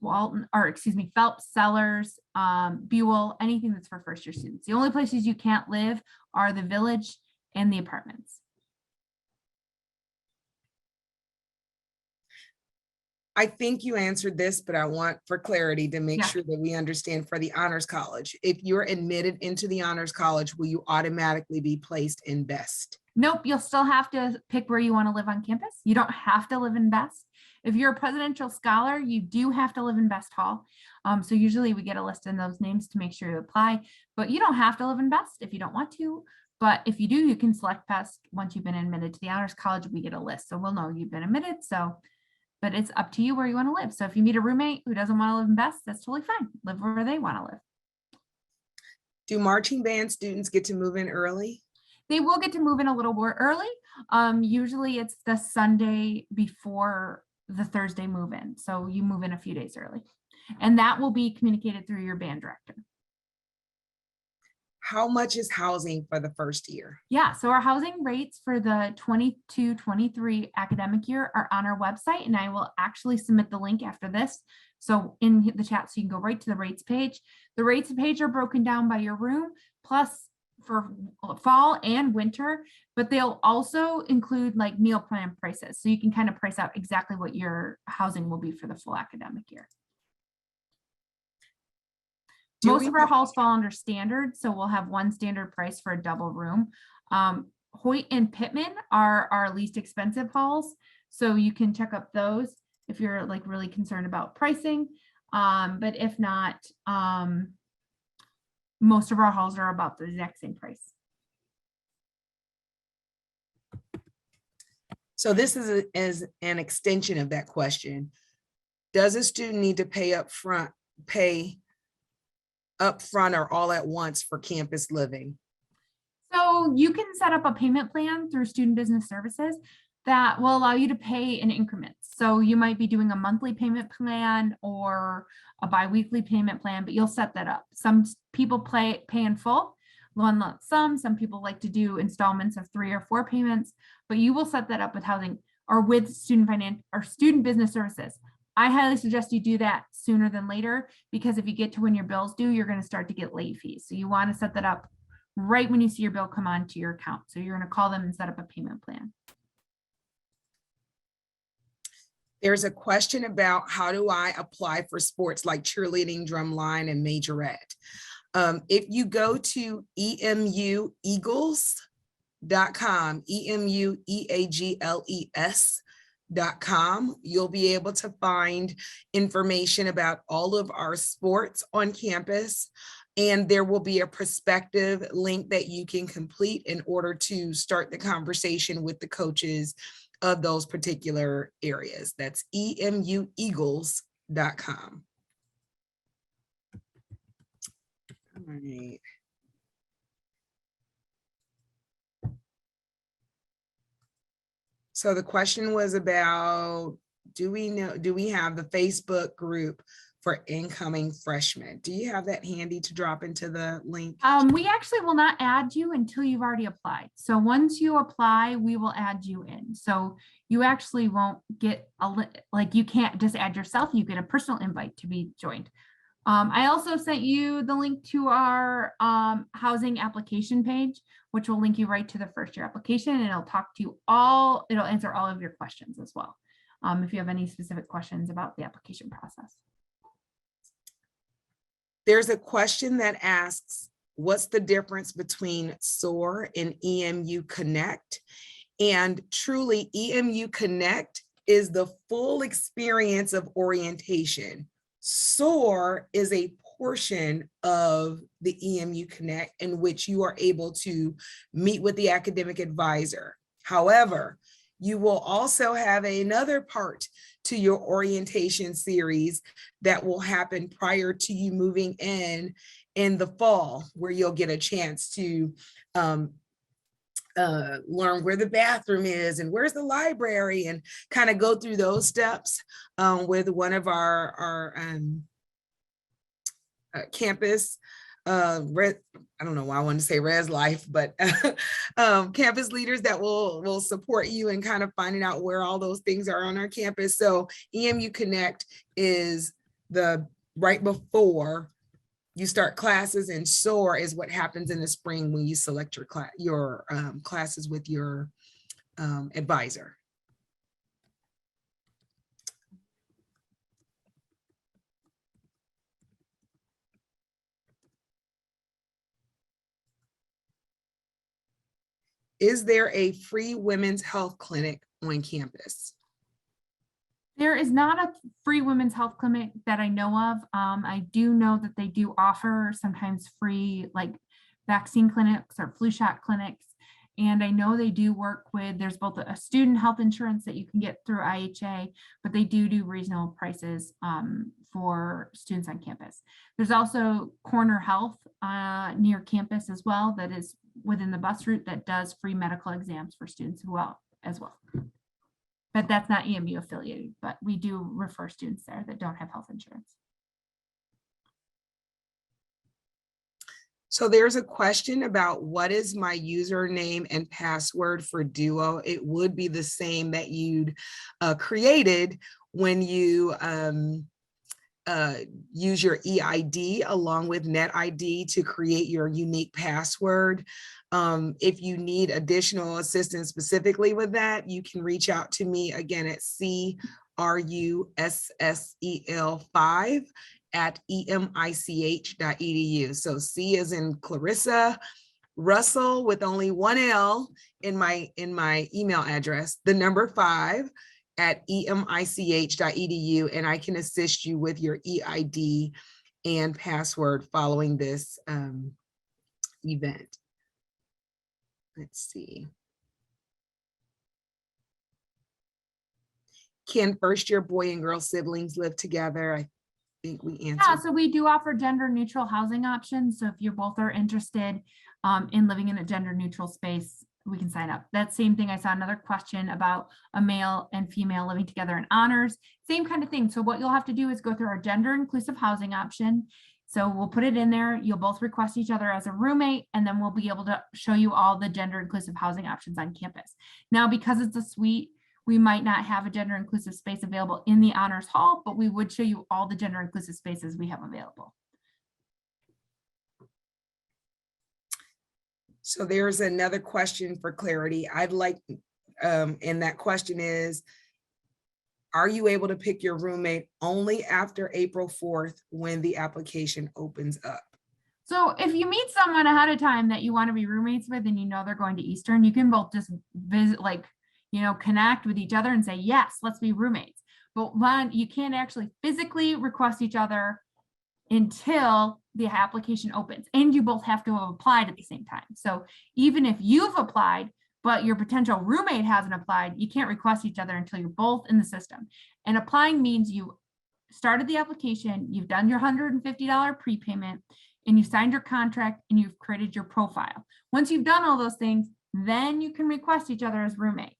Walton, or excuse me, Phelps, Sellers, Buell, anything that's for first year students. The only places you can't live are the Village and the apartments. I think you answered this, but I want for clarity to make sure that we understand for the Honors College. If you're admitted into the Honors College, will you automatically be placed in Best? Nope, you'll still have to pick where you want to live on campus. You don't have to live in Best. If you're a presidential scholar, you do have to live in Best Hall. So usually we get a list in those names to make sure you apply, but you don't have to live in Best if you don't want to. But if you do, you can select Best. Once you've been admitted to the Honors College, we get a list. So we'll know you've been admitted. So, but it's up to you where you want to live. So if you meet a roommate who doesn't want to live in Best, that's totally fine. Live where they want to live. Do marching band students get to move in early? They will get to move in a little more early. Usually it's the Sunday before the Thursday move in. So you move in a few days early, and that will be communicated through your band director. How much is housing for the first year? Yeah, so our housing rates for the 22-23 academic year are on our website, and I will actually submit the link after this. So in the chat, so you can go right to the rates page. The rates page are broken down by your room, plus for fall and winter, but they'll also include like meal plan prices. So you can kind of price out exactly what your housing will be for the full academic year. Most of our halls fall under standard, so we'll have one standard price for a double room. Hoyt and Pittman are our least expensive halls. So you can check up those if you're like really concerned about pricing. But if not, most of our halls are about the exact same price. So this is an extension of that question. Does a student need to pay up front or all at once for campus living? So you can set up a payment plan through Student Business Services that will allow you to pay in increments. So you might be doing a monthly payment plan or a biweekly payment plan, but you'll set that up. Some people pay in full, one lump sum. Some people like to do installments of 3 or 4 payments, but you will set that up with housing or with Student Business Services. I highly suggest you do that sooner than later, because if you get to when your bill's due, you're going to start to get late fees. So you want to set that up right when you see your bill come onto your account. So you're going to call them and set up a payment plan. There's a question about how do I apply for sports like cheerleading, drumline, and majorette. If you go to emueagles.com, emueagles.com, you'll be able to find information about all of our sports on campus. And there will be a prospective link that you can complete in order to start the conversation with the coaches of those particular areas. That's emueagles.com. All right. So the question was about, do we have the Facebook group for incoming freshmen? Do you have that handy to drop into the link? We actually will not add you until you've already applied. So once you apply, we will add you in. So you actually won't get you can't just add yourself. You get a personal invite to be joined. I also sent you the link to our housing application page, which will link you right to the first year application, and it'll talk to you it'll answer all of your questions as well. If you have any specific questions about the application process. There's a question that asks, what's the difference between SOAR and EMU Connect? And truly, EMU Connect is the full experience of orientation. SOAR is a portion of the EMU Connect in which you are able to meet with the academic advisor. However, you will also have another part to your orientation series that will happen prior to you moving in the fall, where you'll get a chance to learn where the bathroom is and where's the library, and kind of go through those steps with one of our campus I don't know why I want to say Res Life, but campus leaders that will support you in kind of finding out where all those things are on our campus. So EMU Connect is the right before you start classes, and SOAR is what happens in the spring when you select your classes with your advisor. Is there a free women's health clinic on campus? There is not a free women's health clinic that I know of. I do know that they do offer sometimes free vaccine clinics or flu shot clinics. And I know they do work with, there's both a student health insurance that you can get through IHA, but they do reasonable prices for students on campus. There's also Corner Health near campus as well, that is within the bus route, that does free medical exams for students as well. But that's not EMU affiliated, but we do refer students there that don't have health insurance. So there's a question about what is my username and password for Duo. It would be the same that you'd created when you use your EID along with NetID to create your unique password. If you need additional assistance specifically with that, you can reach out to me again at CRUSSEL5@emich.edu. So C as in Clarissa, Russell with only one L in my email address, the number 5 at emich.edu, and I can assist you with your EID and password following this event. Let's see. Can first-year boy and girl siblings live together? I think we answered. Yeah, so we do offer gender neutral housing options. So if you both are interested in living in a gender neutral space, we can sign up. That same thing, I saw another question about a male and female living together in honors, same kind of thing. So what you'll have to do is go through our gender inclusive housing option. So we'll put it in there. You'll both request each other as a roommate, and then we'll be able to show you all the gender inclusive housing options on campus. Now, because it's a suite, we might not have a gender inclusive space available in the honors hall, but we would show you all the gender inclusive spaces we have available. So there's another question for clarity. I'd like, and that question is, are you able to pick your roommate only after April 4th when the application opens up? So if you meet someone ahead of time that you want to be roommates with and you know they're going to Eastern, you can both just visit, like, you know, connect with each other and say, yes, let's be roommates. But one, you can't actually physically request each other until the application opens, and you both have to have applied at the same time. So even if you've applied, but your potential roommate hasn't applied, you can't request each other until you're both in the system. And applying means you started the application, you've done your $150 prepayment, and you've signed your contract, and you've created your profile. Once you've done all those things, then you can request each other as roommates.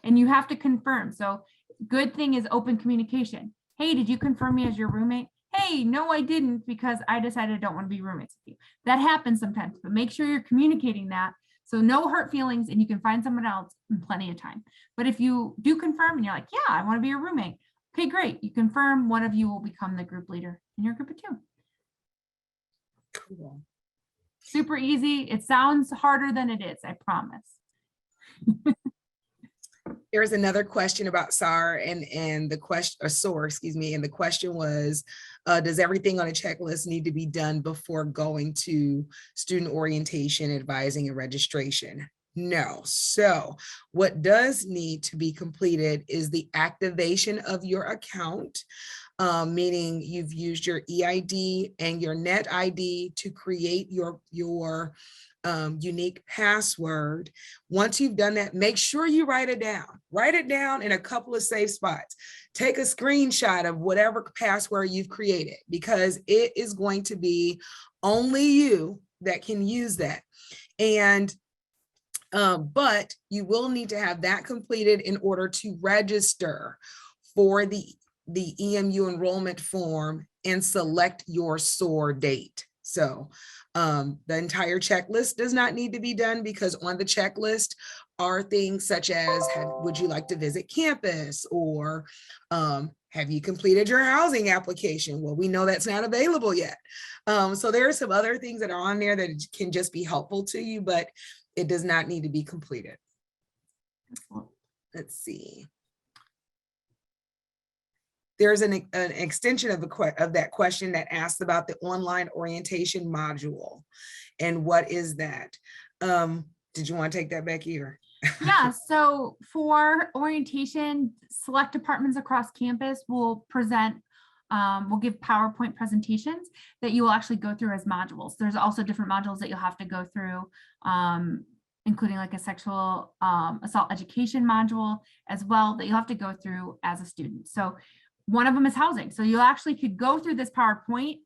And you have to confirm. So good thing is open communication. Hey, did you confirm me as your roommate? Hey, no, I didn't, because I decided I don't want to be roommates with you. That happens sometimes, but make sure you're communicating that. So no hurt feelings, and you can find someone else in plenty of time. But if you do confirm and you're like, yeah, I want to be your roommate. Okay, great. You confirm, one of you will become the group leader in your group of 2. Cool. Super easy. It sounds harder than it is, I promise. There's another question about SAR and the question, or SOAR, excuse me, and the question was, does everything on a checklist need to be done before going to student orientation, advising, and registration? No. So what does need to be completed is the activation of your account, meaning you've used your EID and your net ID to create your unique password. Once you've done that, make sure you write it down. Write it down in a couple of safe spots. Take a screenshot of whatever password you've created, because it is going to be only you that can use that. And but you will need to have that completed in order to register for the EMU enrollment form and select your SOAR date. So the entire checklist does not need to be done, because on the checklist are things such as, would you like to visit campus, or have you completed your housing application? Well, we know that's not available yet. So there are some other things that are on there that can just be helpful to you, but it does not need to be completed. Let's see. There's an extension of that question that asks about the online orientation module. And what is that? Did you want to take that, Becky? Or? Yeah, so for orientation, select departments across campus will present, we'll give PowerPoint presentations that you will actually go through as modules. There's also different modules that you'll have to go through, including like a sexual assault education module as well, that you'll have to go through as a student. So one of them is housing. So you actually could go through this PowerPoint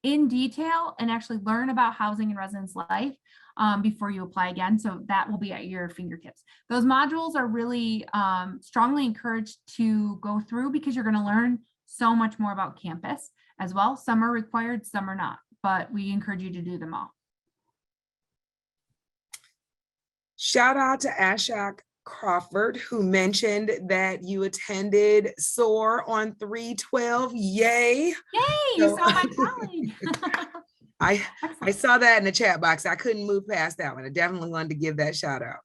in detail and actually learn about housing and residence life before you apply again. So that will be at your fingertips. Those modules are really strongly encouraged to go through, because you're going to learn so much more about campus as well. Some are required, some are not, but we encourage you to do them all. Shout out to Ashok Crawford, who mentioned that you attended SOAR on 3/12. Yay! Yay! You saw my colleague. I saw that in the chat box. I couldn't move past that one. I definitely wanted to give that shout out.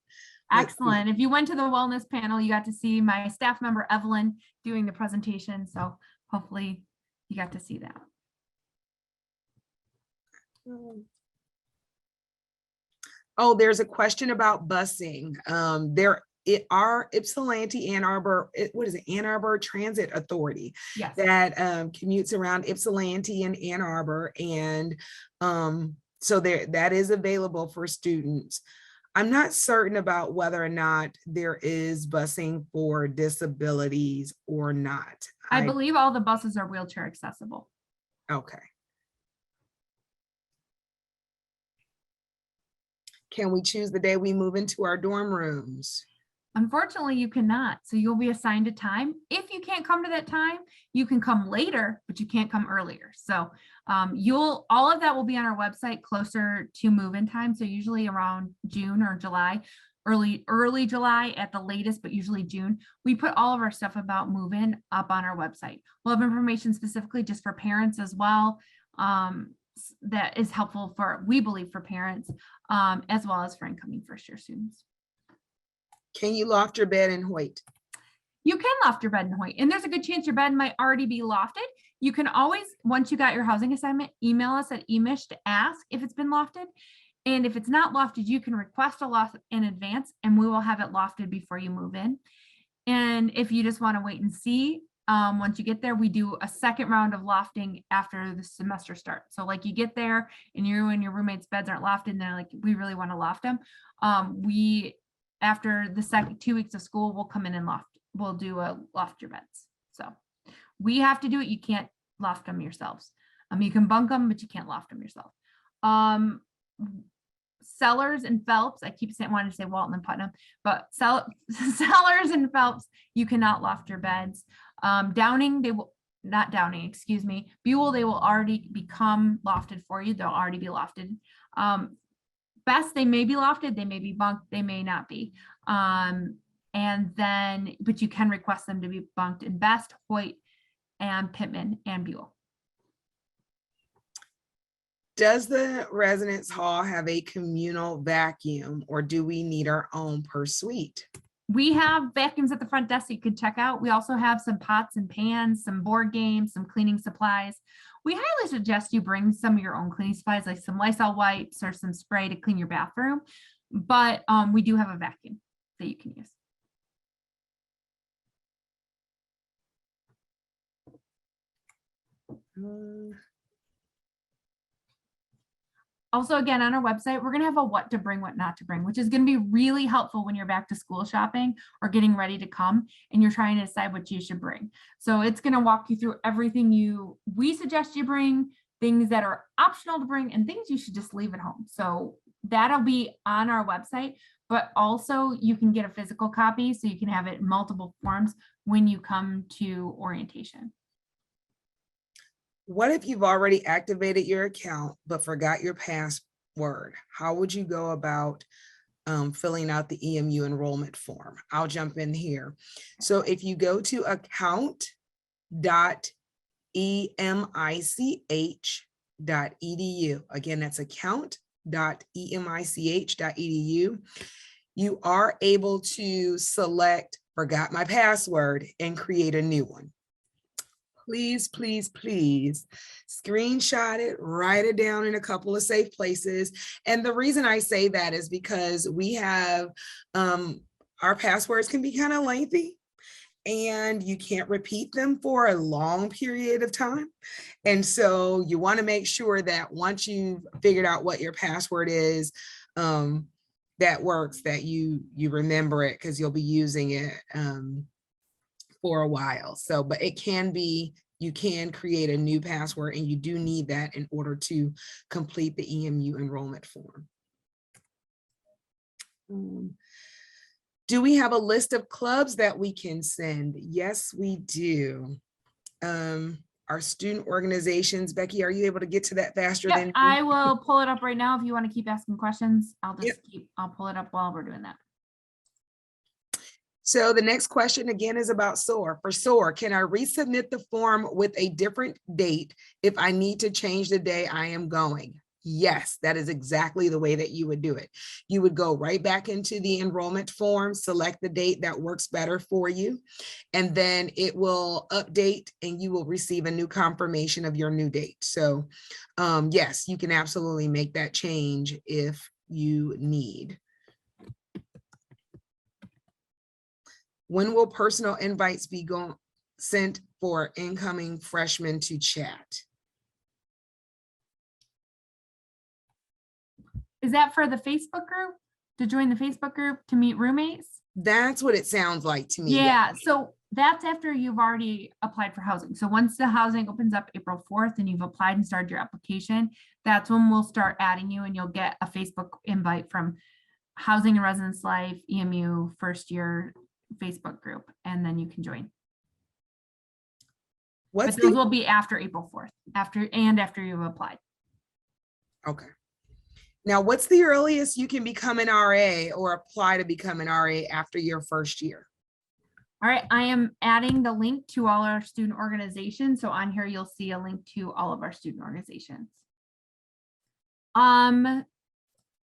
Excellent. If you went to the wellness panel, you got to see my staff member Evelyn doing the presentation. So hopefully you got to see that. Oh, there's a question about busing. Our Ypsilanti Ann Arbor, what is it, Ann Arbor Transit Authority Yes. that commutes around Ypsilanti and Ann Arbor, and so that is available for students. I'm not certain about whether or not there is busing for disabilities or not. I believe all the buses are wheelchair accessible. Okay. Can we choose the day we move into our dorm rooms? Unfortunately, you cannot. So you'll be assigned a time. If you can't come to that time, you can come later, but you can't come earlier. So all of that will be on our website closer to move-in time. So usually around June or July, early July at the latest, but usually June. We put all of our stuff about move-in up on our website. We'll have information specifically just for parents as well. That is helpful we believe, for parents, as well as for incoming first-year students. Can you loft your bed in Hoyt? You can loft your bed in Hoyt, and there's a good chance your bed might already be lofted. You can always, once you got your housing assignment, email us at emish to ask if it's been lofted. And if it's not lofted, you can request a loft in advance, and we will have it lofted before you move in. And if you just want to wait and see, once you get there, we do a second round of lofting after the semester starts. So like you get there and you and your roommates' beds aren't lofted, and they're like, we really want to loft them. After the second 2 weeks of school, we'll come in and we'll do a loft your beds. So we have to do it. You can't loft them yourselves. You can bunk them, but you can't loft them yourself. Sellers and Phelps, I keep wanting to say Walton and Putnam, but Sellers and Phelps, you cannot loft your beds. Downing, Buell, they will already become lofted for you. They'll already be lofted. Best, they may be lofted, they may be bunked, they may not be. But you can request them to be bunked in Best, Hoyt, and Pittman, and Buell. Does the residence hall have a communal vacuum, or do we need our own per suite? We have vacuums at the front desk that you can check out. We also have some pots and pans, some board games, some cleaning supplies. We highly suggest you bring some of your own cleaning supplies, like some Lysol wipes or some spray to clean your bathroom. But we do have a vacuum that you can use. Also, again, on our website, we're going to have a what to bring, what not to bring, which is going to be really helpful when you're back to school shopping or getting ready to come and you're trying to decide what you should bring. So it's going to walk you through everything we suggest you bring, things that are optional to bring, and things you should just leave at home. So that'll be on our website, but also you can get a physical copy so you can have it in multiple forms when you come to orientation. What if you've already activated your account but forgot your password? How would you go about filling out the EMU enrollment form? I'll jump in here. So if you go to account.emich.edu, again, that's account.emich.edu, you are able to select forgot my password and create a new one. Please, please, please screenshot it, write it down in a couple of safe places. And the reason I say that is because we have, our passwords can be kind of lengthy and you can't repeat them for a long period of time. And so you want to make sure that once you've figured out what your password is, that works, that you remember it, because you'll be using it for a while. So, but it can be, you can create a new password, and you do need that in order to complete the EMU enrollment form. Do we have a list of clubs that we can send? Yes, we do. Our student organizations, Becky, are you able to get to that faster than me? I will pull it up right now. If you want to keep asking questions, I'll pull it up while we're doing that. So the next question again is about SOAR. For SOAR, can I resubmit the form with a different date if I need to change the day I am going? Yes, that is exactly the way that you would do it. You would go right back into the enrollment form, select the date that works better for you, and then it will update and you will receive a new confirmation of your new date. So yes, you can absolutely make that change if you need. When will personal invites be sent for incoming freshmen to chat? Is that for the Facebook group? To join the Facebook group to meet roommates? That's what it sounds like to me. Yeah, so that's after you've already applied for housing. So once the housing opens up April 4th and you've applied and started your application, that's when we'll start adding you and you'll get a Facebook invite from Housing and Residence Life, EMU, first year Facebook group, and then you can join. But those will be after April 4th, after you've applied. Okay. Now, what's the earliest you can become an RA or apply to become an RA after your first year? All right, I am adding the link to all our student organizations. So on here, you'll see a link to all of our student organizations.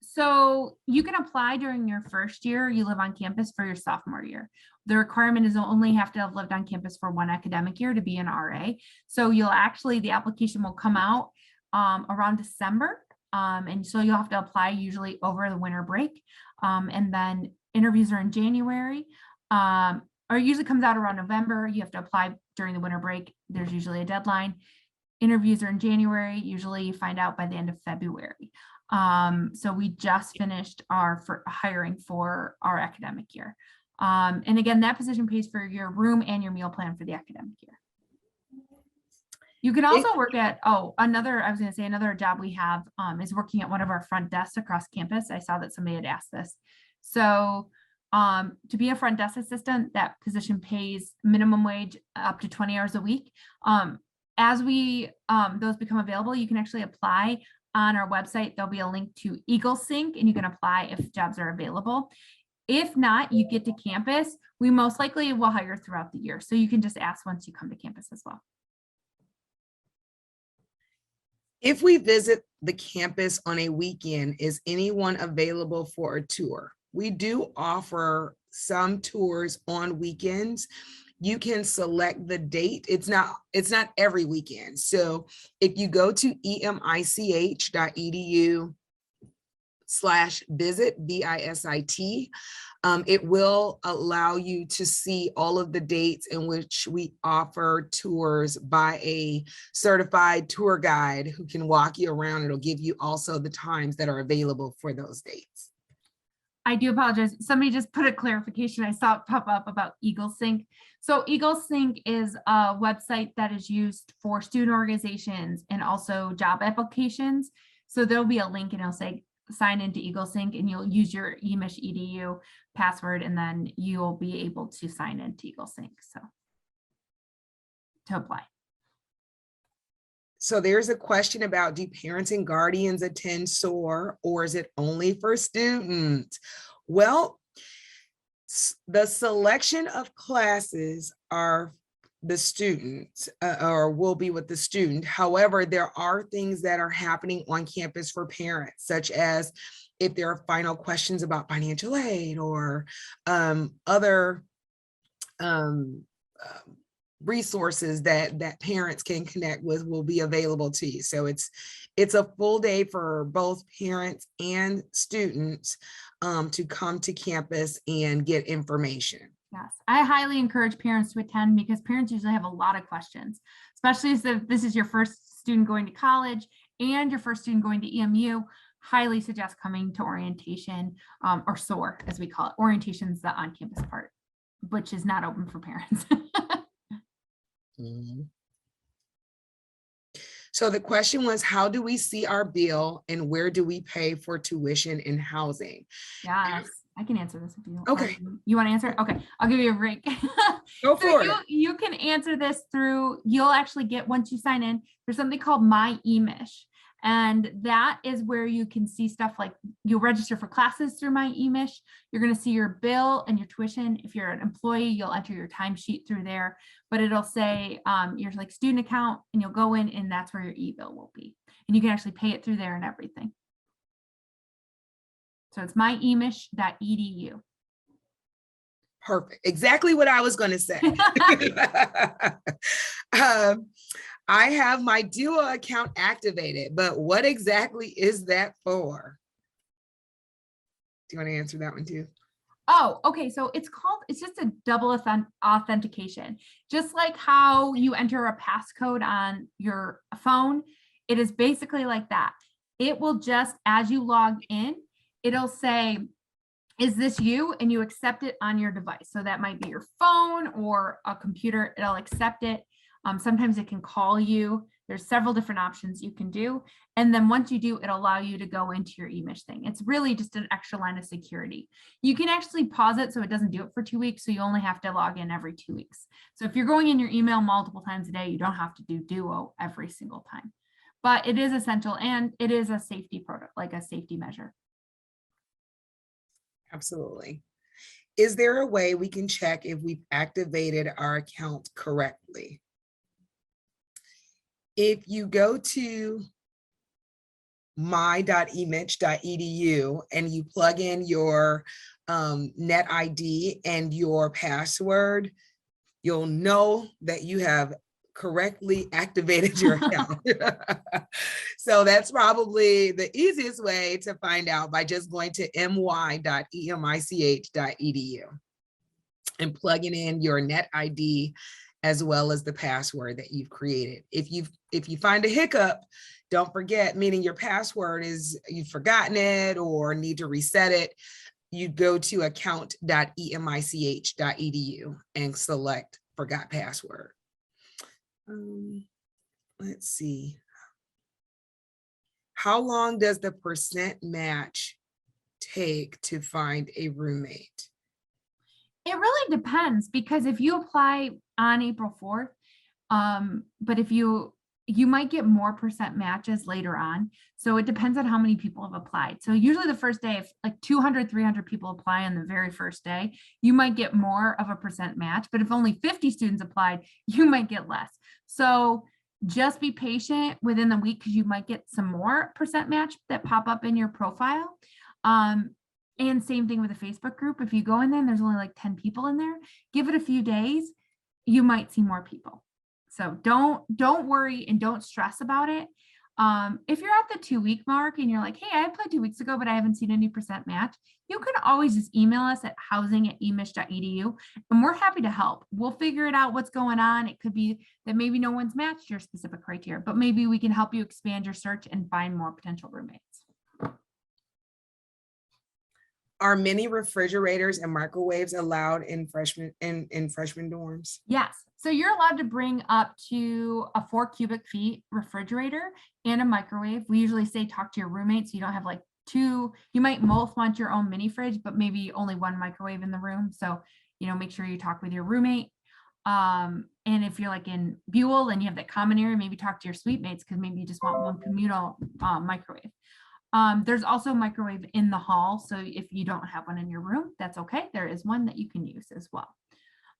So you can apply during your first year you live on campus for your sophomore year. The requirement is only have to have lived on campus for one academic year to be an RA. So you'll actually, the application will come out around December. And so you'll have to apply usually over the winter break. And then interviews are in January, or it usually comes out around November. You have to apply during the winter break. There's usually a deadline. Interviews are in January. Usually you find out by the end of February. So we just finished our hiring for our academic year. And again, that position pays for your room and your meal plan for the academic year. You can also work at, another job we have is working at one of our front desks across campus. I saw that somebody had asked this. So to be a front desk assistant, that position pays minimum wage up to 20 hours a week. As those become available, you can actually apply on our website. There'll be a link to Eagle Sync and you can apply if jobs are available. If not, you get to campus, we most likely will hire throughout the year. So you can just ask once you come to campus as well. If we visit the campus on a weekend, is anyone available for a tour? We do offer some tours on weekends. You can select the date. It's not every weekend. So if you go to emich.edu/visit, VISIT, it will allow you to see all of the dates in which we offer tours by a certified tour guide who can walk you around. It'll give you also the times that are available for those dates. I do apologize. Somebody just put a clarification. I saw it pop up about Eagle Sync. So Eagle Sync is a website that is used for student organizations and also job applications. So there'll be a link and it'll say sign into Eagle Sync and you'll use your EMISH EDU password and then you'll be able to sign into Eagle Sync. So to apply. So there's a question about, do parents and guardians attend SOAR or is it only for students? Well, the selection of classes are the students or will be with the student. However, there are things that are happening on campus for parents, such as if there are final questions about financial aid or other resources that parents can connect with will be available to you. So it's a full day for both parents and students to come to campus and get information. Yes, I highly encourage parents to attend because parents usually have a lot of questions, especially if this is your first student going to college and your first student going to EMU. Highly suggest coming to orientation or SOAR, as we call it. Orientation is the on-campus part, which is not open for parents. Mm-hmm. So the question was, how do we see our bill and where do we pay for tuition and housing? Yes, I can answer this if you want. Okay. You want to answer it? Okay, I'll give you a break. Go for it. You can answer this through, you'll actually get, once you sign in, there's something called My EMISH. And that is where you can see stuff like you'll register for classes through My EMISH. You're going to see your bill and your tuition. If you're an employee, you'll enter your timesheet through there, but it'll say your like student account and you'll go in and that's where your e-bill will be. And you can actually pay it through there and everything. So it's myemish.edu. Perfect. Exactly what I was going to say. I have my Duo account activated, but what exactly is that for? Do you want to answer that one too? Oh, okay. So it's just a double authentication. Just like how you enter a passcode on your phone, it is basically like that. It will just, as you log in, it'll say, is this you? And you accept it on your device. So that might be your phone or a computer. It'll accept it. Sometimes it can call you. There's several different options you can do. And then once you do, it'll allow you to go into your eMish thing. It's really just an extra line of security. You can actually pause it so it doesn't do it for 2 weeks. So you only have to log in every 2 weeks. So if you're going in your email multiple times a day, you don't have to do Duo every single time. But it is essential and it is a safety product, like a safety measure. Absolutely. Is there a way we can check if we've activated our account correctly? If you go to my.emich.edu and you plug in your net ID and your password, you'll know that you have correctly activated your account. So that's probably the easiest way to find out, by just going to my.emich.edu and plugging in your net ID as well as the password that you've created. If you find a hiccup, don't forget, meaning your password is, you've forgotten it or need to reset it, you go to account.emich.edu and select forgot password. Let's see. How long does the percent match take to find a roommate? It really depends, because if you apply on April 4th, but if you might get more percent matches later on. So it depends on how many people have applied. So usually the first day, if like 200, 300 people apply on the very first day, you might get more of a percent match. But if only 50 students applied, you might get less. So just be patient within the week, because you might get some more percent match that pop up in your profile. And same thing with a Facebook group. If you go in there and there's only like 10 people in there, give it a few days, you might see more people. So don't worry and don't stress about it. If you're at the 2-week mark and you're like, hey, I applied 2 weeks ago, but I haven't seen any percent match, you can always just email us at housing@emich.edu and we're happy to help. We'll figure it out what's going on. It could be that maybe no one's matched your specific criteria, but maybe we can help you expand your search and find more potential roommates. Are many refrigerators and microwaves allowed in freshman dorms? Yes. So you're allowed to bring up to a 4 cubic feet refrigerator and a microwave. We usually say talk to your roommate, so you don't have like 2. You might both want your own mini fridge, but maybe only 1 microwave in the room. So, make sure you talk with your roommate. And if you're like in Buell and you have that common area, maybe talk to your suite mates, because maybe you just want one communal microwave. There's also a microwave in the hall. So if you don't have one in your room, that's okay. There is one that you can use as well.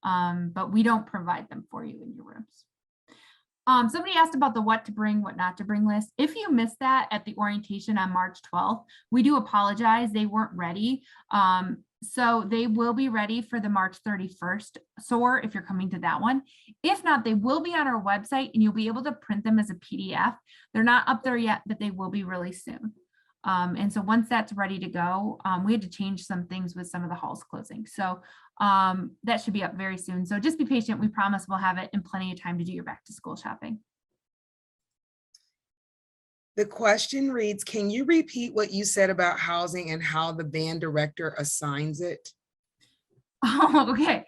But we don't provide them for you in your rooms. Somebody asked about the what to bring, what not to bring list. If you missed that at the orientation on March 12th, we do apologize. They weren't ready. So they will be ready for the March 31st SOAR if you're coming to that one. If not, they will be on our website and you'll be able to print them as a PDF. They're not up there yet, but they will be really soon. And so once that's ready to go, we had to change some things with some of the halls closing. So that should be up very soon. So just be patient. We promise we'll have it in plenty of time to do your back to school shopping. The question reads, can you repeat what you said about housing and how the band director assigns it? Oh, okay.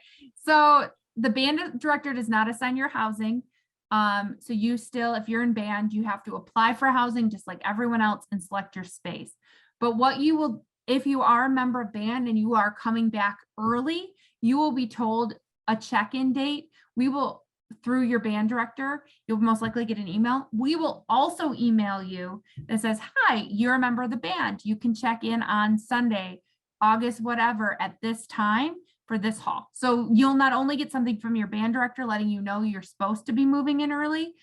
So the band director does not assign your housing. So you still, if you're in band, you have to apply for housing just like everyone else and select your space. But what you will, if you are a member of band and you are coming back early, you will be told a check-in date. We will, through your band director, you'll most likely get an email. We will also email you that says, hi, you're a member of the band. You can check in on Sunday, August, whatever, at this time for this hall. So you'll not only get something from your band director letting you know you're supposed to be moving in early,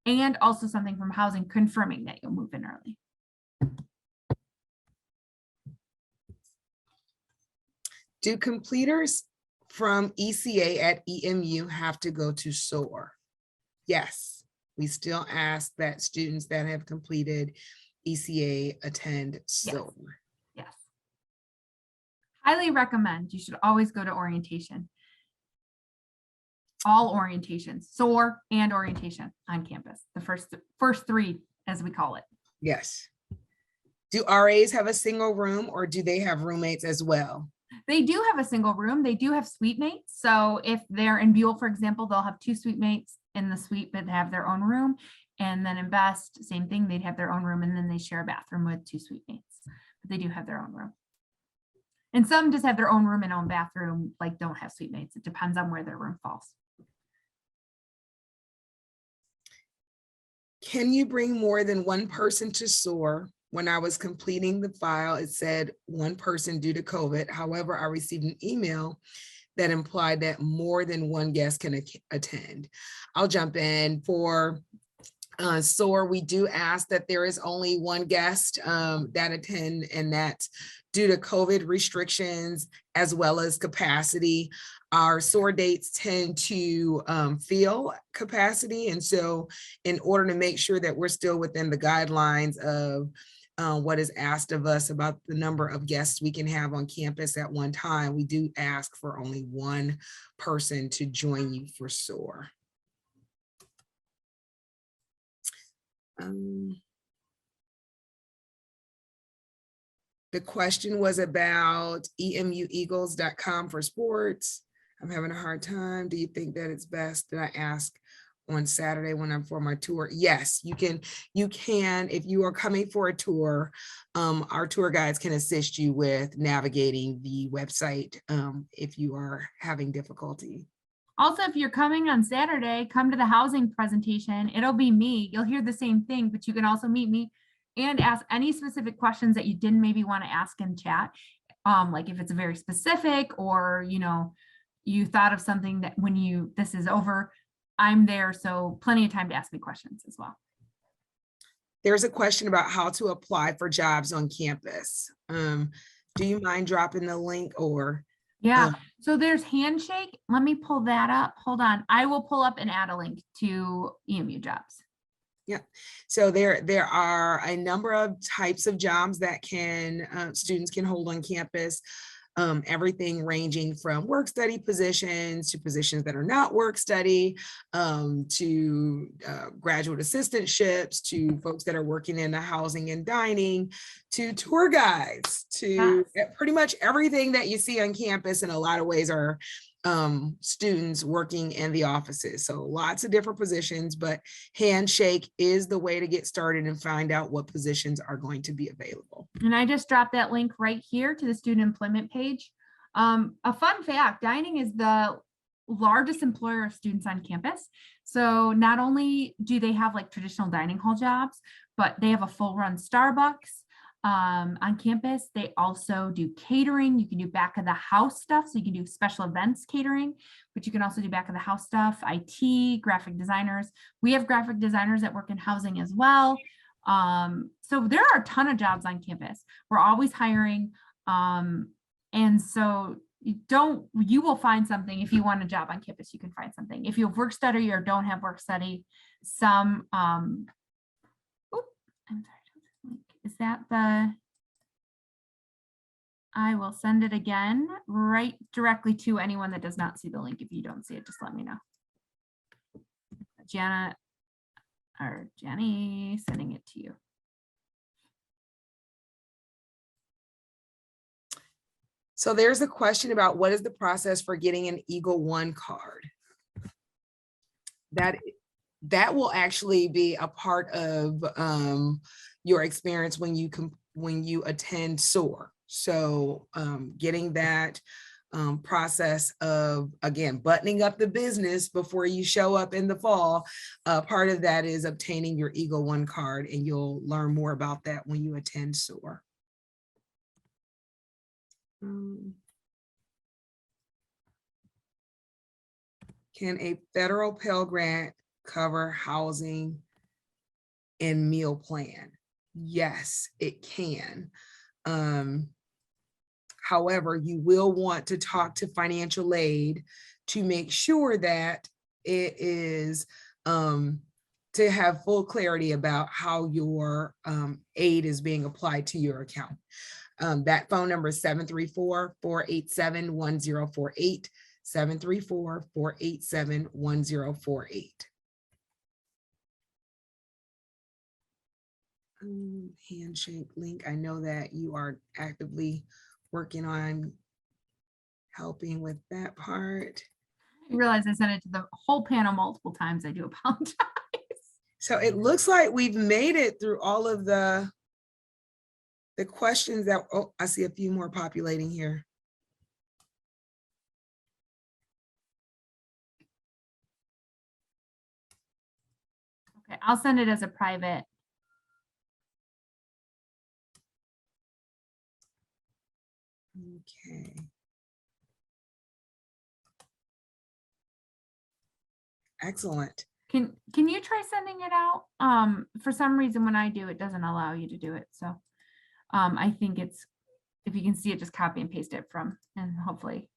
and also something from housing confirming that you'll move in early. Do completers from ECA at EMU have to go to SOAR? Yes, we still ask that students that have completed ECA attend SOAR. Yes. Highly recommend. You should always go to orientation. All orientations, SOAR and orientation on campus. The first three, as we call it. Yes. Do RAs have a single room or do they have roommates as well? They do have a single room. They do have suite mates. So if they're in Buell, for example, they'll have 2 suite mates in the suite, but have their own room. And then in Best, same thing, they'd have their own room and then they share a bathroom with 2 suite mates. But they do have their own room. And some just have their own room and own bathroom, like don't have suite mates. It depends on where their room falls. Can you bring more than one person to SOAR? When I was completing the file, it said 1 person due to COVID. However, I received an email that implied that more than 1 guest can attend. I'll jump in. For SOAR, we do ask that there is only 1 guest that attend, and that's due to COVID restrictions as well as capacity. Our SOAR dates tend to fill capacity. And so in order to make sure that we're still within the guidelines of what is asked of us about the number of guests we can have on campus at one time, we do ask for only 1 person to join you for SOAR. The question was about emueagles.com for sports. I'm having a hard time. Do you think that it's best that I ask on Saturday when I'm for my tour? Yes, you can. If you are coming for a tour, our tour guides can assist you with navigating the website if you are having difficulty. Also, if you're coming on Saturday, come to the housing presentation. It'll be me. You'll hear the same thing, but you can also meet me and ask any specific questions that you didn't maybe want to ask in chat. Like if it's very specific or, you thought of something that when this is over, I'm there. So plenty of time to ask me questions as well. There's a question about how to apply for jobs on campus. Do you mind dropping the link or? Yeah, so there's Handshake. Let me pull that up. Hold on. I will pull up and add a link to EMU jobs. Yeah, so there are a number of types of jobs that students can hold on campus. Everything ranging from work study positions to positions that are not work study, to graduate assistantships, to folks that are working in the housing and dining, to tour guides, to pretty much everything that you see on campus in a lot of ways are students working in the offices. So lots of different positions, but Handshake is the way to get started and find out what positions are going to be available. And I just dropped that link right here to the student employment page. A fun fact, dining is the largest employer of students on campus. So not only do they have like traditional dining hall jobs, but they have a full run Starbucks on campus. They also do catering. You can do back of the house stuff. So you can do special events catering, but you can also do back of the house stuff, IT, graphic designers. We have graphic designers that work in housing as well. So there are a ton of jobs on campus. We're always hiring. And so you will find something. If you want a job on campus, you can find something. If you have work study or don't have work study, I'm sorry. Is that I will send it again right directly to anyone that does not see the link. If you don't see it, just let me know. Jenny, sending it to you. So there's a question about what is the process for getting an Eagle One card? That will actually be a part of your experience when you attend SOAR. So getting that process of, again, buttoning up the business before you show up in the fall, part of that is obtaining your Eagle One card, and you'll learn more about that when you attend SOAR. Can a federal Pell Grant cover housing and meal plan? Yes, it can. However, you will want to talk to financial aid to make sure that it is to have full clarity about how your aid is being applied to your account. That phone number is 734-487-1048, 734-487-1048. Handshake link. I know that you are actively working on helping with that part. I realize I sent it to the whole panel multiple times. I do apologize. So it looks like we've made it through all of the questions that, oh, I see a few more populating here. Okay, I'll send it as a private. Okay. Excellent. Can you try sending it out? For some reason, when I do, it doesn't allow you to do it. So I think it's, if you can see it, just copy and paste it from, and hopefully.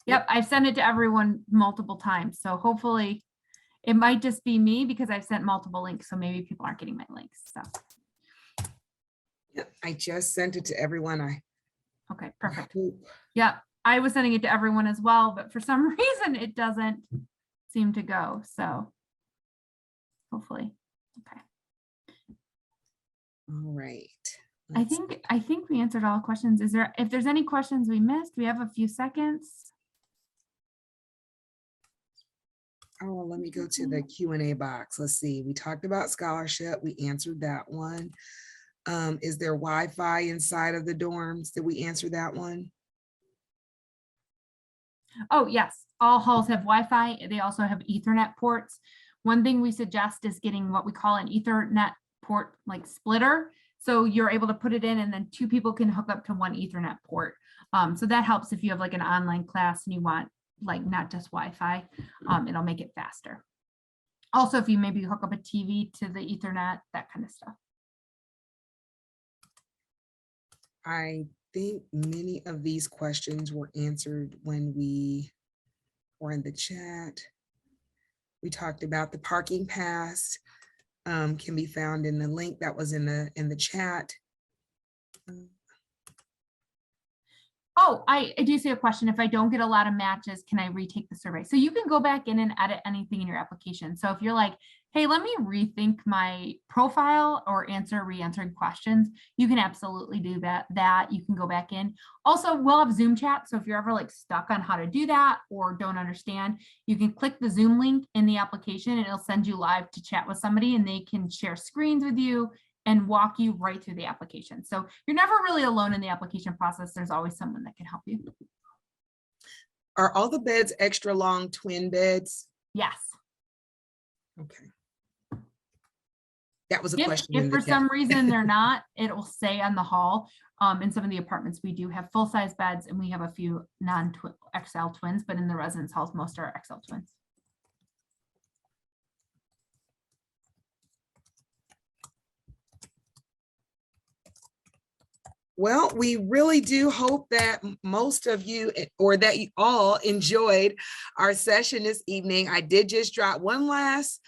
Yep, I've sent it to everyone multiple times. So hopefully it might just be me because I've sent multiple links. So maybe people aren't getting my links. So. Yeah, I just sent it to everyone. Okay, perfect. Yeah, I was sending it to everyone as well, but for some reason it doesn't seem to go. So hopefully, okay. All right. I think we answered all questions. If there's any questions we missed, we have a few seconds. Oh, let me go to the Q&A box. Let's see. We talked about scholarship. We answered that one. Is there Wi-Fi inside of the dorms? Did we answer that one? Oh, yes. All halls have Wi-Fi. They also have Ethernet ports. One thing we suggest is getting what we call an Ethernet port, like splitter. So you're able to put it in and then two people can hook up to one Ethernet port. So that helps if you have like an online class and you want like not just Wi-Fi, it'll make it faster. Also, if you maybe hook up a TV to the Ethernet, that kind of stuff. I think many of these questions were answered when we were in the chat. We talked about the parking pass, can be found in the link that was in the chat. Oh, I do see a question. If I don't get a lot of matches, can I retake the survey? So you can go back in and edit anything in your application. So if you're like, hey, let me rethink my profile or re-answering questions, you can absolutely do that. You can go back in. Also, we'll have Zoom chat. So if you're ever like stuck on how to do that or don't understand, you can click the Zoom link in the application and it'll send you live to chat with somebody and they can share screens with you and walk you right through the application. So you're never really alone in the application process. There's always someone that can help you. Are all the beds extra long twin beds? Yes. Okay. That was a question. If for some reason they're not, it will say on the hall. In some of the apartments, we do have full-size beds and we have a few non-XL twins, but in the residence halls, most are XL twins. Well, we really do hope that most of you, or that you all enjoyed our session this evening. I did just drop one last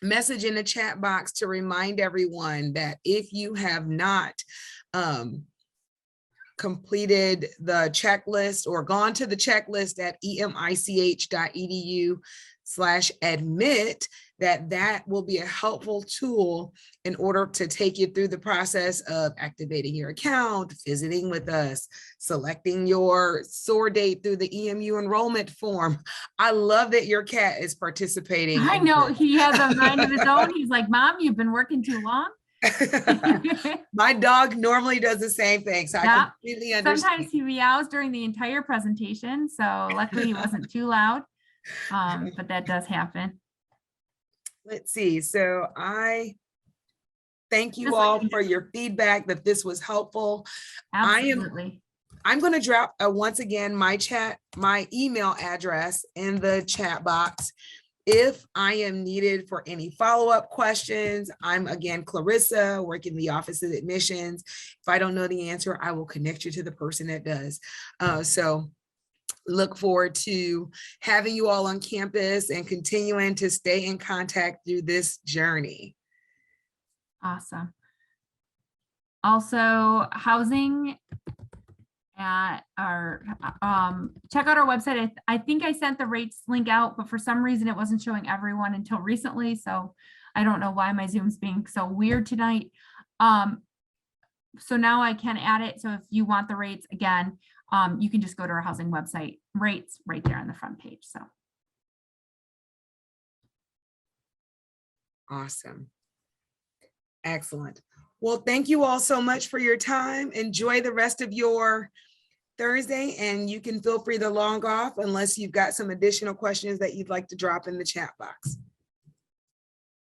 message in the chat box to remind everyone that if you have not completed the checklist or gone to the checklist at emich.edu/admit, that will be a helpful tool in order to take you through the process of activating your account, visiting with us, selecting your SOAR date through the EMU enrollment form. I love that your cat is participating. I know, he has a mind of his own. He's like, Mom, you've been working too long. My dog normally does the same thing, so yeah. I completely understand. Sometimes he meows during the entire presentation, so luckily he wasn't too loud, but that does happen. Let's see. So I thank you all for your feedback that this was helpful. Absolutely. I'm going to drop once again my email address in the chat box. If I am needed for any follow-up questions, I'm again Clarissa, working the Office of Admissions. If I don't know the answer, I will connect you to the person that does. So look forward to having you all on campus and continuing to stay in contact through this journey. Awesome. Also, housing at our, check out our website. I think I sent the rates link out, but for some reason it wasn't showing everyone until recently. So I don't know why my Zoom's being so weird tonight. So now I can add it. So if you want the rates again, you can just go to our housing website, rates right there on the front page. So. Awesome. Excellent. Well, thank you all so much for your time. Enjoy the rest of your Thursday, and you can feel free to log off unless you've got some additional questions that you'd like to drop in the chat box.